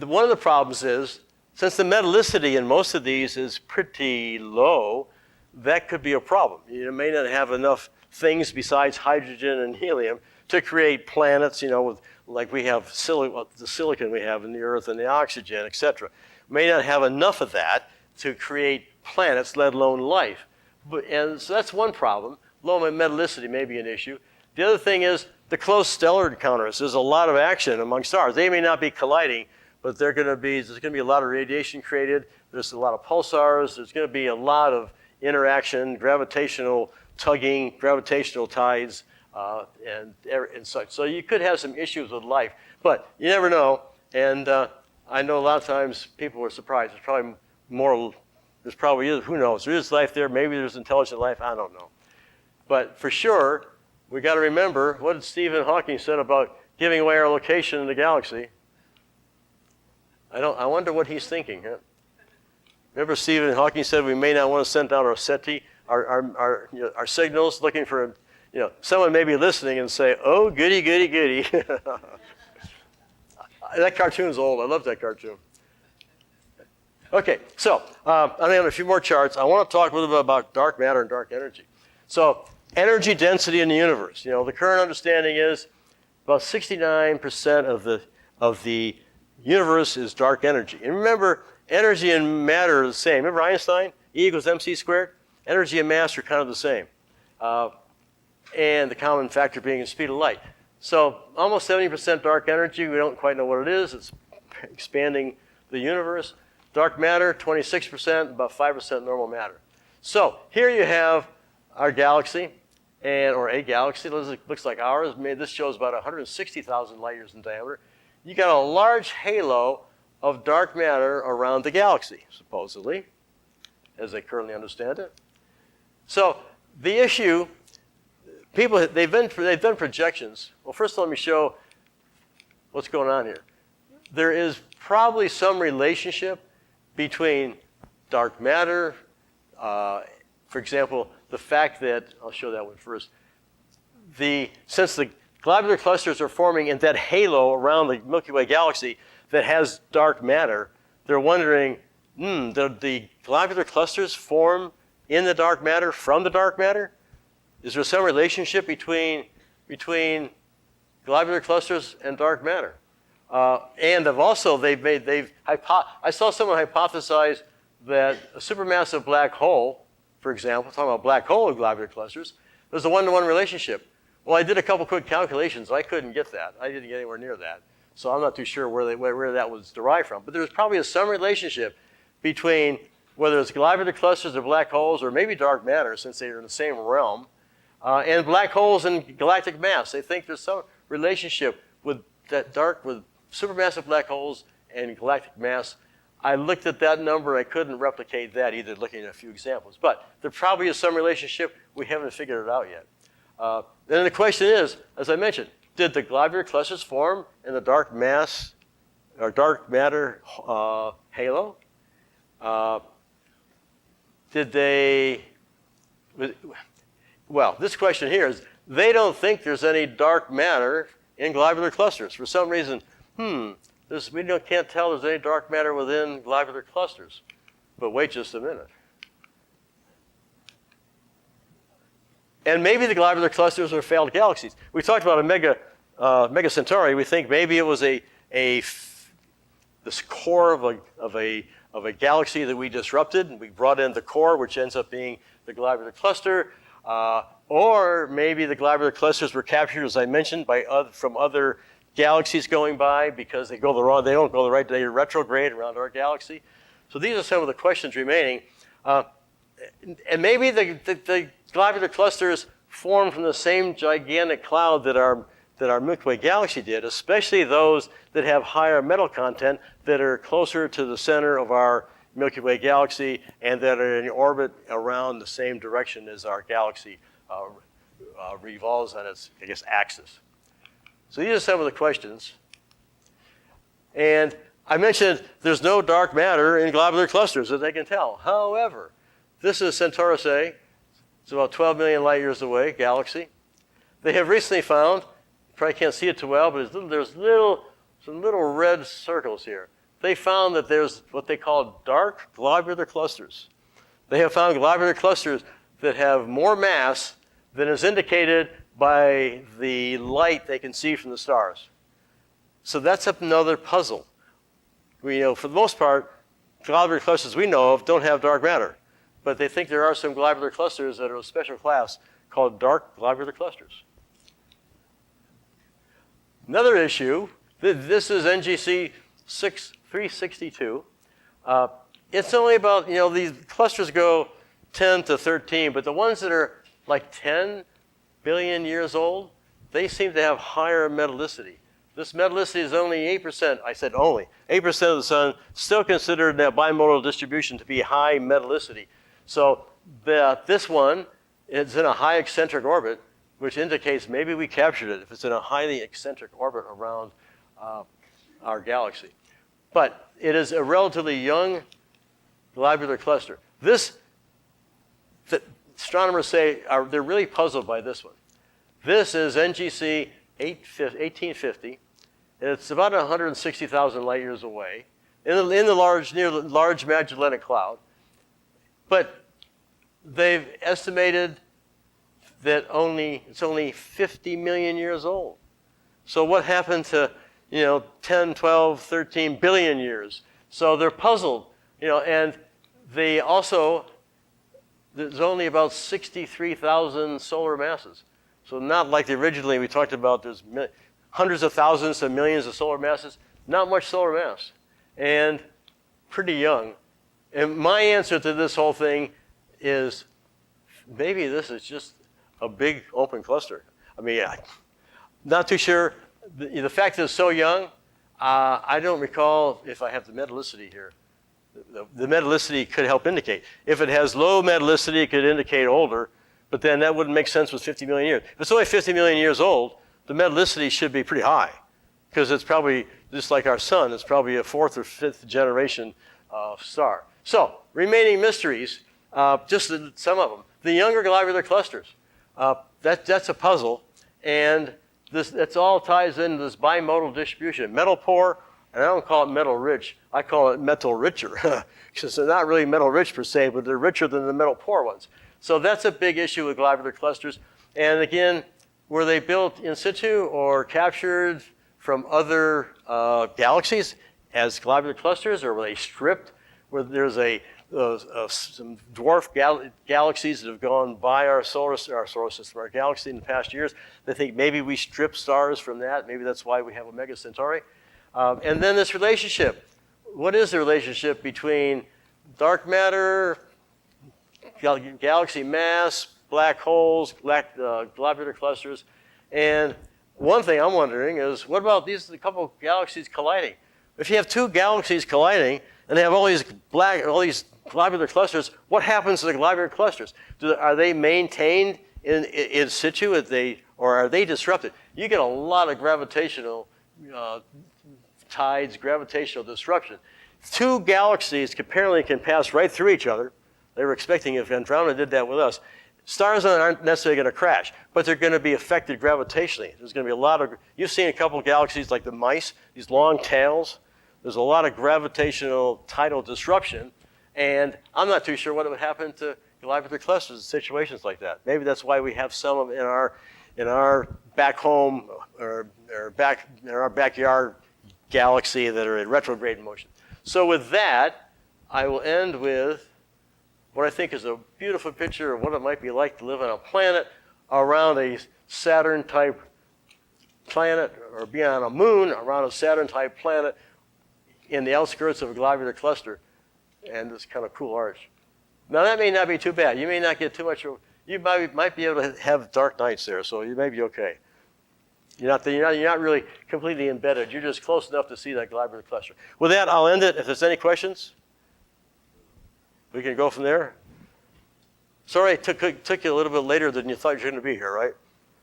[SPEAKER 2] one of the problems is, since the metallicity in most of these is pretty low, that could be a problem. You may not have enough things besides hydrogen and helium to create planets, like we have the silicon we have in the Earth and the oxygen, etc. May not have enough of that to create planets, let alone life. And so that's one problem. Low metallicity may be an issue. The other thing is the close stellar encounters. There's a lot of action among stars. They may not be colliding, but there's going to be a lot of radiation created. There's a lot of pulsars. There's going to be a lot of interaction, gravitational tugging, gravitational tides, and such. So you could have some issues with life, but you never know. And I know a lot of times people were surprised. There's probably more There's probably is, who knows? There is life there. Maybe there's intelligent life. I don't know. But for sure, we got to remember what did Stephen Hawking said about giving away our location in the galaxy. I wonder what he's thinking. Huh? Remember Stephen Hawking said we may not want to send out our SETI, our signals, looking for, someone may be listening and say, oh, goody, goody, goody. That cartoon's old. I love that cartoon. Okay, so I have a few more charts. I want to talk a little bit about dark matter and dark energy. So energy density in the universe. The current understanding is about 69% of the universe is dark energy. And remember, energy and matter are the same. Remember Einstein? E equals mc squared? Energy and mass are kind of the same. And the common factor being the speed of light. So almost 70% dark energy. We don't quite know what it is. It's expanding the universe. Dark matter, 26%, about 5% normal matter. So here you have our galaxy, or a galaxy. Looks like ours. This shows about 160,000 light years in diameter. You got a large halo of dark matter around the galaxy, supposedly, as they currently understand it. So the issue, they've done projections. Well, first let me show what's going on here. There is probably some relationship between dark matter, for example, the fact that, I'll show that one first, since the globular clusters are forming in that halo around the Milky Way galaxy that has dark matter, they're wondering, the globular clusters form in the dark matter from the dark matter? Is there some relationship between globular clusters and dark matter? And I saw someone hypothesize that a supermassive black hole, for example, talking about black hole and globular clusters, there's a one-to-one relationship. Well, I did a couple quick calculations. I couldn't get that. I didn't get anywhere near that. So I'm not too sure where that was derived from. But there's probably some relationship between whether it's globular clusters or black holes or maybe dark matter, since they're in the same realm, and black holes and galactic mass. They think there's some relationship with supermassive black holes and galactic mass. I looked at that number. I couldn't replicate that either, looking at a few examples. But there probably is some relationship. We haven't figured it out yet. Then the question is, as I mentioned, did the globular clusters form in the dark mass or dark matter halo? Did they? Well, this question here is, they don't think there's any dark matter in globular clusters. For some reason, we can't tell there's any dark matter within globular clusters. But wait just a minute. And maybe the globular clusters are failed galaxies. We talked about a mega Centauri. We think maybe it was this core of a galaxy that we disrupted, and we brought in the core, which ends up being the globular cluster. Or maybe the globular clusters were captured, as I mentioned, from other galaxies going by, because they don't go the right, they retrograde around our galaxy. So these are some of the questions remaining. And maybe the globular clusters formed from the same gigantic cloud that our Milky Way galaxy did, especially those that have higher metal content that are closer to the center of our Milky Way galaxy and that are in orbit around the same direction as our galaxy revolves on its, axis. So these are some of the questions. And I mentioned there's no dark matter in globular clusters, as they can tell. However, this is Centaurus A. It's about 12 million light years away, galaxy. They have recently found, you probably can't see it too well, but there's some little red circles here. They found that there's what they call dark globular clusters. They have found globular clusters that have more mass than is indicated by the light they can see from the stars. So that's another puzzle. For the most part, globular clusters we know of don't have dark matter. But they think there are some globular clusters that are a special class called dark globular clusters. Another issue, this is NGC 362. It's only about, these clusters go 10 to 13, but the ones that are like 10 billion years old, they seem to have higher metallicity. This metallicity is only 8%. I said only. 8% of the sun, still considered that bimodal distribution to be high metallicity. So this one is in a high eccentric orbit, which indicates maybe we captured it if it's in a highly eccentric orbit around our galaxy. But it is a relatively young globular cluster. Astronomers say they're really puzzled by this one. This is NGC 1850, and it's about 160,000 light years away near the Large Magellanic Cloud. But they've estimated that it's only 50 million years old. So what happened to 10, 12, 13 billion years? So they're puzzled, and they also, there's only about 63,000 solar masses. So not like originally we talked about, there's hundreds of thousands to millions of solar masses. Not much solar mass, and pretty young. And my answer to this whole thing is maybe this is just a big open cluster. I mean, not too sure. The fact that it's so young, I don't recall if I have the metallicity here. The metallicity could help indicate. If it has low metallicity, it could indicate older, but then that wouldn't make sense with 50 million years. If it's only 50 million years old, the metallicity should be pretty high, because it's probably, just like our sun, it's probably a 4th or 5th generation star. So, remaining mysteries, just some of them. The younger globular clusters, that's a puzzle, and that all ties into this bimodal distribution. Metal poor, and I don't call it metal rich, I call it metal richer, because they're not really metal rich per se, but they're richer than the metal poor ones. So that's a big issue with globular clusters. And again, were they built in situ or captured from other galaxies as globular clusters, or were they stripped? Where there's some dwarf galaxies that have gone by our solar system, our galaxy in the past years. They think maybe we stripped stars from that. Maybe that's why we have Omega Centauri. And then this relationship. What is the relationship between dark matter, galaxy mass, black holes, globular clusters? And one thing I'm wondering is, what about a couple of galaxies colliding? If you have two galaxies colliding and they have all these globular clusters, what happens to the globular clusters? Are they maintained in situ, or are they disrupted? You get a lot of gravitational tides, gravitational disruption. Two galaxies apparently can pass right through each other. They were expecting, if Andromeda did that with us, stars aren't necessarily going to crash, but they're going to be affected gravitationally. There's going to be a lot of, you've seen a couple of galaxies like the mice, these long tails. There's a lot of gravitational tidal disruption, and I'm not too sure what would happen to globular clusters in situations like that. Maybe that's why we have some of in our back home or in our backyard galaxy that are in retrograde motion. So with that, I will end with what I think is a beautiful picture of what it might be like to live on a planet around a Saturn-type planet, or be on a moon around a Saturn-type planet in the outskirts of a globular cluster, and this kind of cool arch. Now that may not be too bad. You may not get too much. You might be able to have dark nights there, so you may be okay. You're not really completely embedded. You're just close enough to see that globular cluster. With that, I'll end it. If there's any questions, we can go from there. Sorry, it took you a little bit later than you thought you were going to be here, right?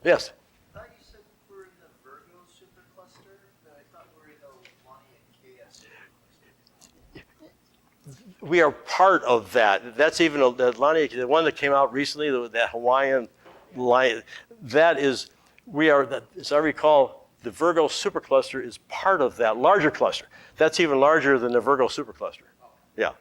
[SPEAKER 2] Yes?
[SPEAKER 5] I thought you said we were in the Virgo supercluster, but I thought we were in the Lania KS supercluster.
[SPEAKER 2] We are part of that. That's even the Lania, the one that came out recently, that Hawaiian line. That is, as I recall, the Virgo supercluster is part of that larger cluster. That's even larger than the Virgo supercluster. Yeah.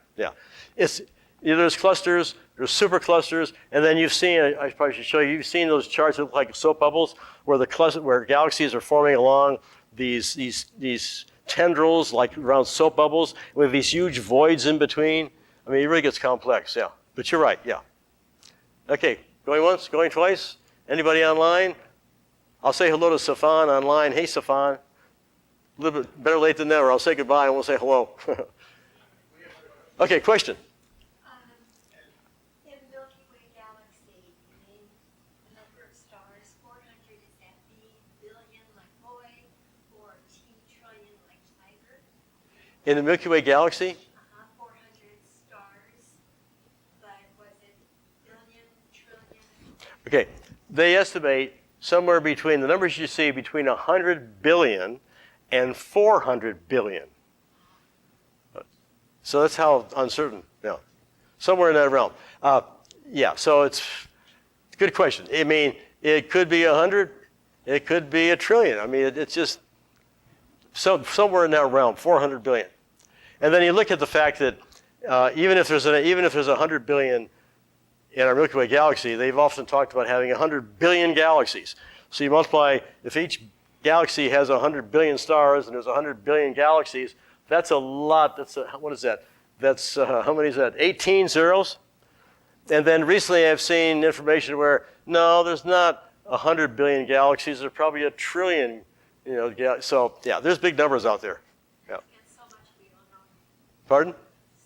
[SPEAKER 2] There's clusters, there's superclusters, and then you've seen, I probably should show you, you've seen those charts that look like soap bubbles, where galaxies are forming along these tendrils, like around soap bubbles, with these huge voids in between. I mean, it really gets complex, yeah. But you're right, yeah. Okay, going once, going twice. Anybody online? I'll say hello to Safan online. Hey, Safan. A little bit better late than never. I'll say goodbye and we'll say hello. Okay, question.
[SPEAKER 6] In the Milky Way galaxy, the main number of stars, 400, is that B billion like boy, or
[SPEAKER 2] In the Milky Way galaxy?
[SPEAKER 6] 400 stars, but was it billion, trillion?
[SPEAKER 2] Okay, they estimate somewhere between, the numbers you see, between 100 billion and 400 billion. So that's how uncertain, yeah. Somewhere in that realm. Yeah, so it's a good question. I mean, it could be 100, it could be a trillion. I mean, it's just somewhere in that realm, 400 billion. And then you look at the fact that even if there's 100 billion in our Milky Way galaxy, they've often talked about having 100 billion galaxies. So you multiply, if each galaxy has 100 billion stars and there's 100 billion galaxies, that's a lot. What is that? That's, how many is that? 18 zeros? And then recently I've seen information where, no, there's not 100 billion galaxies. There's probably a trillion, so yeah, there's big numbers out there. Yeah.
[SPEAKER 6] And so much we don't know.
[SPEAKER 2] Pardon?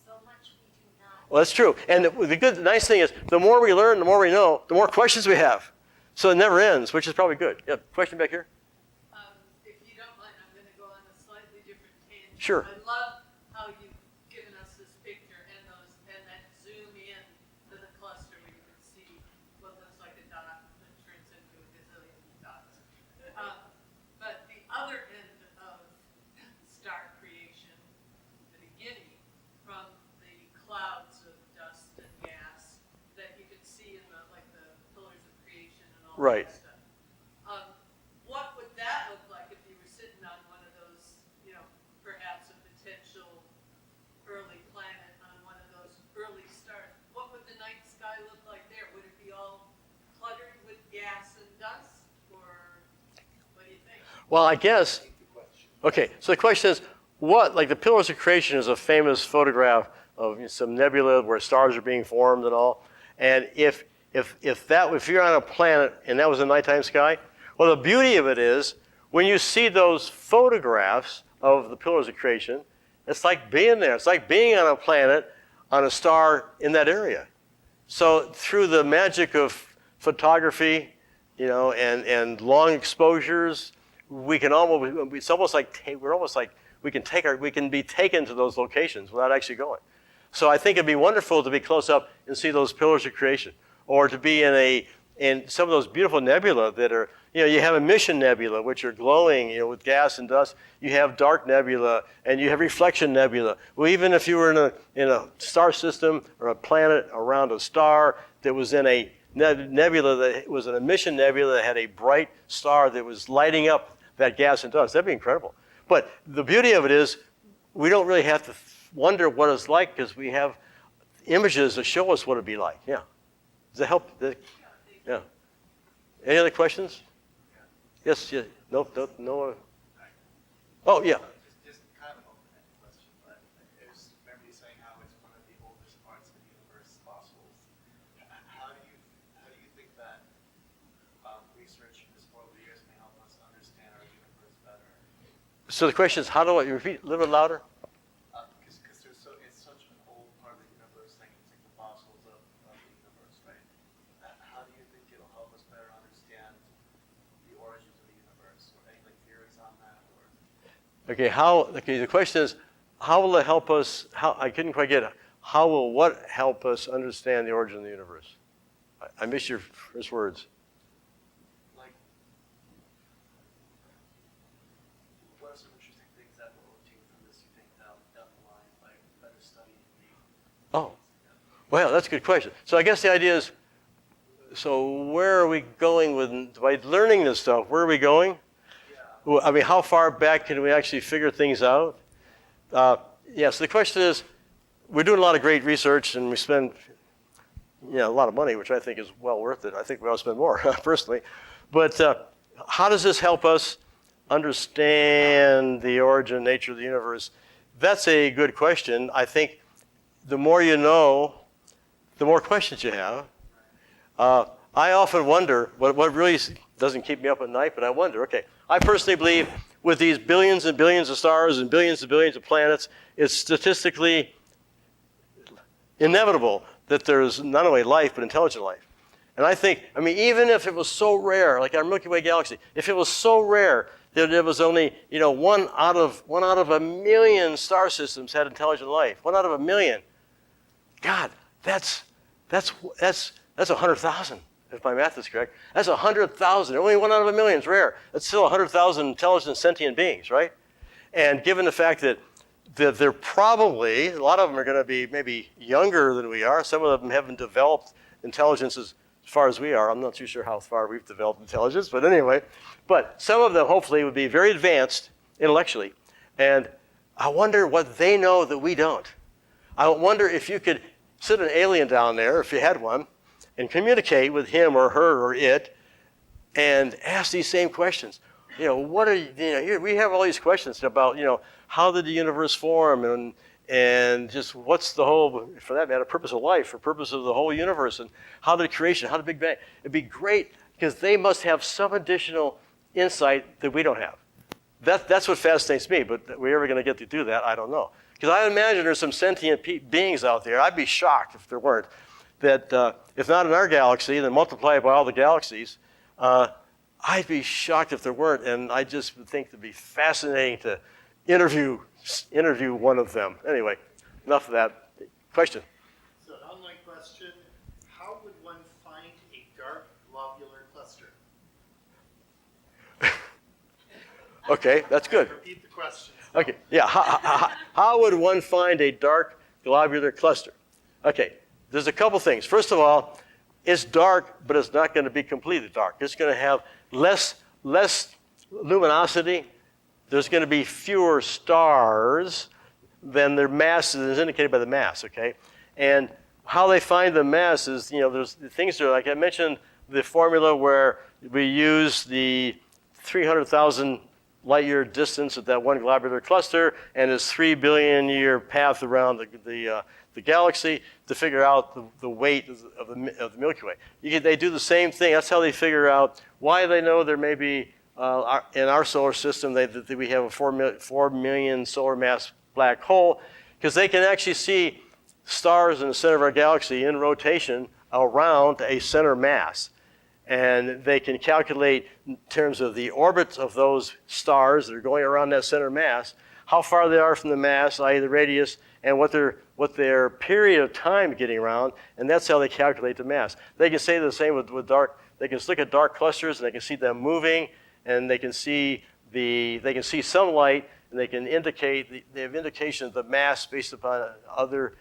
[SPEAKER 6] So much we do not.
[SPEAKER 2] Well, that's true. And the nice thing is, the more we learn, the more we know, the more questions we have. So it never ends, which is probably good. Yeah, question back here?
[SPEAKER 7] If you don't mind, I'm going to go on a slightly different tangent.
[SPEAKER 2] Sure.
[SPEAKER 7] I love how you've given us this picture and that zoom in to the cluster where you can see what looks like a dot that turns into a gazillion dots. But the other end of star creation, the beginning, from the clouds of dust and gas that you could see in the pillars of creation and all
[SPEAKER 2] Right.
[SPEAKER 7] that stuff. What would that look like if you were sitting on one of those, perhaps a potential early planet on one of those early stars? What would the night sky look like there? Would it be all cluttered with gas and dust, or what do you think?
[SPEAKER 2] Well, I guess, okay, so the question is, like the Pillars of Creation is a famous photograph of some nebula where stars are being formed and all. And if you're on a planet and that was a nighttime sky, well, the beauty of it is when you see those photographs of the Pillars of Creation, it's like being there. It's like being on a planet, on a star in that area. So through the magic of photography, and long exposures, we can it's almost like we can be taken to those locations without actually going. So I think it'd be wonderful to be close up and see those Pillars of Creation, or to be in some of those beautiful nebula that are, you have emission nebula, which are glowing, with gas and dust. You have dark nebula, and you have reflection nebula. Well, even if you were in a star system or a planet around a star that was in a nebula that was an emission nebula that had a bright star that was lighting up that gas and dust, that'd be incredible. But the beauty of it is we don't really have to wonder what it's like because we have images that show us what it'd be like. Yeah. Does that help? Yeah. Any other questions? Yes. Yeah. No. Oh, yeah.
[SPEAKER 5] Just kind of an open-ended question, but remember you saying how it's one of the oldest parts of the universe, fossils. How do you think that research this over the years may help us understand our universe better?
[SPEAKER 2] So the question is, how do I repeat a little bit louder?
[SPEAKER 5] Because it's such an old part of the universe, like it's like the fossils of the universe, right? How do you think it'll help us better understand the origins of the universe, or any theories on that, or?
[SPEAKER 2] Okay, the question is, how will it help us, I couldn't quite get it. How will what help us understand the origin of the universe? I missed your first words.
[SPEAKER 5] Like, what are some interesting things that will obtain from this, you think, down the line, like better studying the...
[SPEAKER 2] Oh, well, that's a good question. So I guess the idea is, so where are we going by learning this stuff? Where are we going?
[SPEAKER 5] Yeah.
[SPEAKER 2] I mean, how far back can we actually figure things out? So the question is, we're doing a lot of great research and we spend a lot of money, which I think is well worth it. I think we ought to spend more, personally. But how does this help us understand the origin, nature of the universe? That's a good question. I think the more you know, the more questions you have. I often wonder, what really doesn't keep me up at night, but I wonder, okay, I personally believe with these billions and billions of stars and billions of planets, it's statistically inevitable that there's not only life, but intelligent life. And I think, even if it was so rare, like our Milky Way galaxy, if it was so rare there was only, one out of a million star systems had intelligent life. 1 out of a million. God, that's 100,000, if my math is correct. That's 100,000. Only 1 out of a million is rare. That's still 100,000 intelligent sentient beings, right? And given the fact that they're probably, a lot of them are going to be maybe younger than we are. Some of them haven't developed intelligence as far as we are. I'm not too sure how far we've developed intelligence, but anyway. But some of them hopefully would be very advanced intellectually. And I wonder what they know that we don't. I wonder if you could sit an alien down there, if you had one, and communicate with him or her or it and ask these same questions. What are we have all these questions about, how did the universe form and just what's the whole, for that matter, purpose of life or purpose of the whole universe and how did creation, how did Big Bang? It'd be great because they must have some additional insight that we don't have. That's what fascinates me, but are we ever going to get to do that? I don't know. Because I imagine there's some sentient beings out there. I'd be shocked if there weren't. That if not in our galaxy, then multiply it by all the galaxies. I'd be shocked if there weren't, and I just would think it'd be fascinating to interview one of them. Anyway, enough of that. Question?
[SPEAKER 5] So an online question, how would one find a dark globular cluster?
[SPEAKER 2] Okay, that's good.
[SPEAKER 5] Repeat the question.
[SPEAKER 2] Okay, yeah. How would one find a dark globular cluster? Okay, there's a couple things. First of all, it's dark, but it's not going to be completely dark. It's going to have less luminosity. There's going to be fewer stars than their mass is indicated by the mass, okay? And how they find the mass is, there's things there, like I mentioned, the formula where we use the 300,000 light-year distance at that one globular cluster and its 3 billion year path around the galaxy to figure out the weight of the Milky Way. They do the same thing. That's how they figure out why they know there may be, in our solar system, that we have a 4 million solar mass black hole, because they can actually see stars in the center of our galaxy in rotation around a center mass. And they can calculate in terms of the orbits of those stars that are going around that center mass, how far they are from the mass, i.e. the radius, and what their period of time getting around, and that's how they calculate the mass. They can say the same with dark. They can look at dark clusters and they can see them moving, and they can see some light, and they can they have indication of the mass based upon other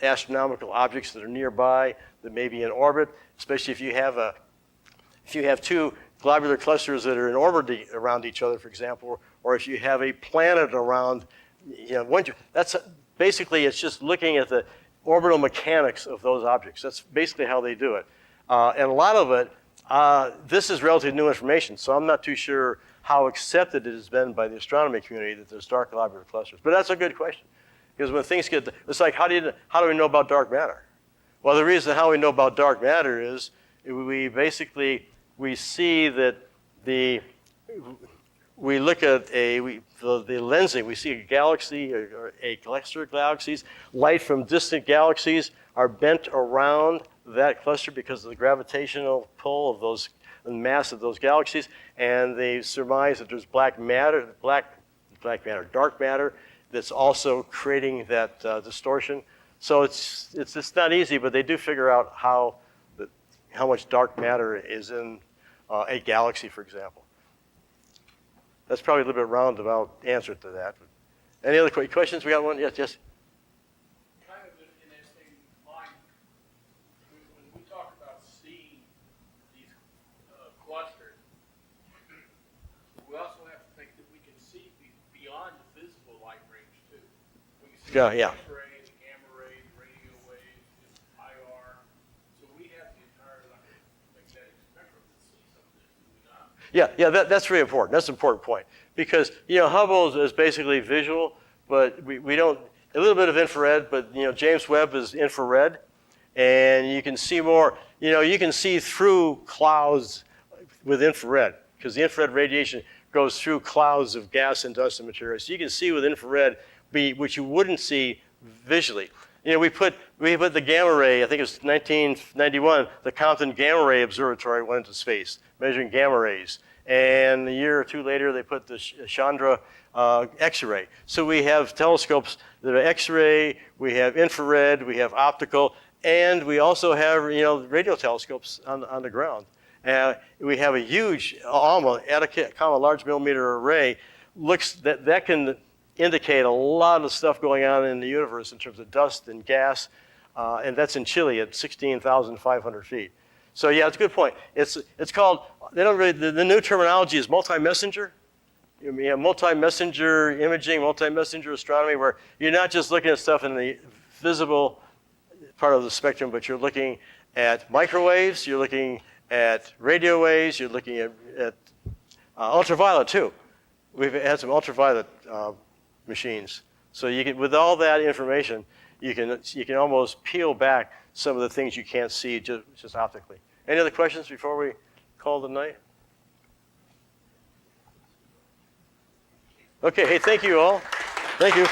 [SPEAKER 2] astronomical objects that are nearby that may be in orbit, especially if you have two globular clusters that are in orbit around each other, for example, or if you have a planet around, that's basically, it's just looking at the orbital mechanics of those objects. That's basically how they do it. And a lot of it, this is relatively new information, so I'm not too sure how accepted it has been by the astronomy community that there's dark globular clusters. But that's a good question. Because when things it's like, how do we know about dark matter? Well, the reason how we know about dark matter is we see that we look at the lensing, we see a galaxy or a cluster of galaxies. Light from distant galaxies are bent around that cluster because of the gravitational pull of those, the mass of those galaxies, and they surmise that there's dark matter that's also creating that distortion. So it's not easy, but they do figure out how much dark matter is in a galaxy, for example. That's probably a little bit roundabout answer to that. Any other questions? We got one? Yes.
[SPEAKER 8] Kind of an interesting line. When we talk about seeing these clusters, we also have to think that we can see beyond the visible light range too. We can see
[SPEAKER 2] Yeah.
[SPEAKER 8] the X-ray, the gamma ray, the radio waves, the IR. So we have the entire magnetic spectrum to see some of this, do we not?
[SPEAKER 2] Yeah, that's really important. That's an important point. Because, Hubble is basically visual, but we don't, a little bit of infrared, but, James Webb is infrared, and you can see more. You can see through clouds with infrared, because the infrared radiation goes through clouds of gas and dust and material. So you can see with infrared, which you wouldn't see visually. We put the gamma ray, I think it was 1991, the Compton Gamma Ray Observatory went into space, measuring gamma rays. and a year or two later they put the Chandra X-ray. So we have telescopes that are X-ray, we have infrared, we have optical, and we also have radio telescopes on the ground. We have a huge ALMA, Atacama Large Millimeter Array, that can indicate a lot of stuff going on in the universe in terms of dust and gas, and that's in Chile at 16,500 feet. So yeah, it's a good point. It's called, they don't really, the new terminology is multi-messenger. You have multi-messenger imaging, multi-messenger astronomy, where you're not just looking at stuff in the visible part of the spectrum, but you're looking at microwaves, you're looking at radio waves, you're looking at ultraviolet too. We've had some ultraviolet machines. So you can, with all that information, you can almost peel back some of the things you can't see just optically. Any other questions before we call it a night? Okay, hey, thank you all. Thank you.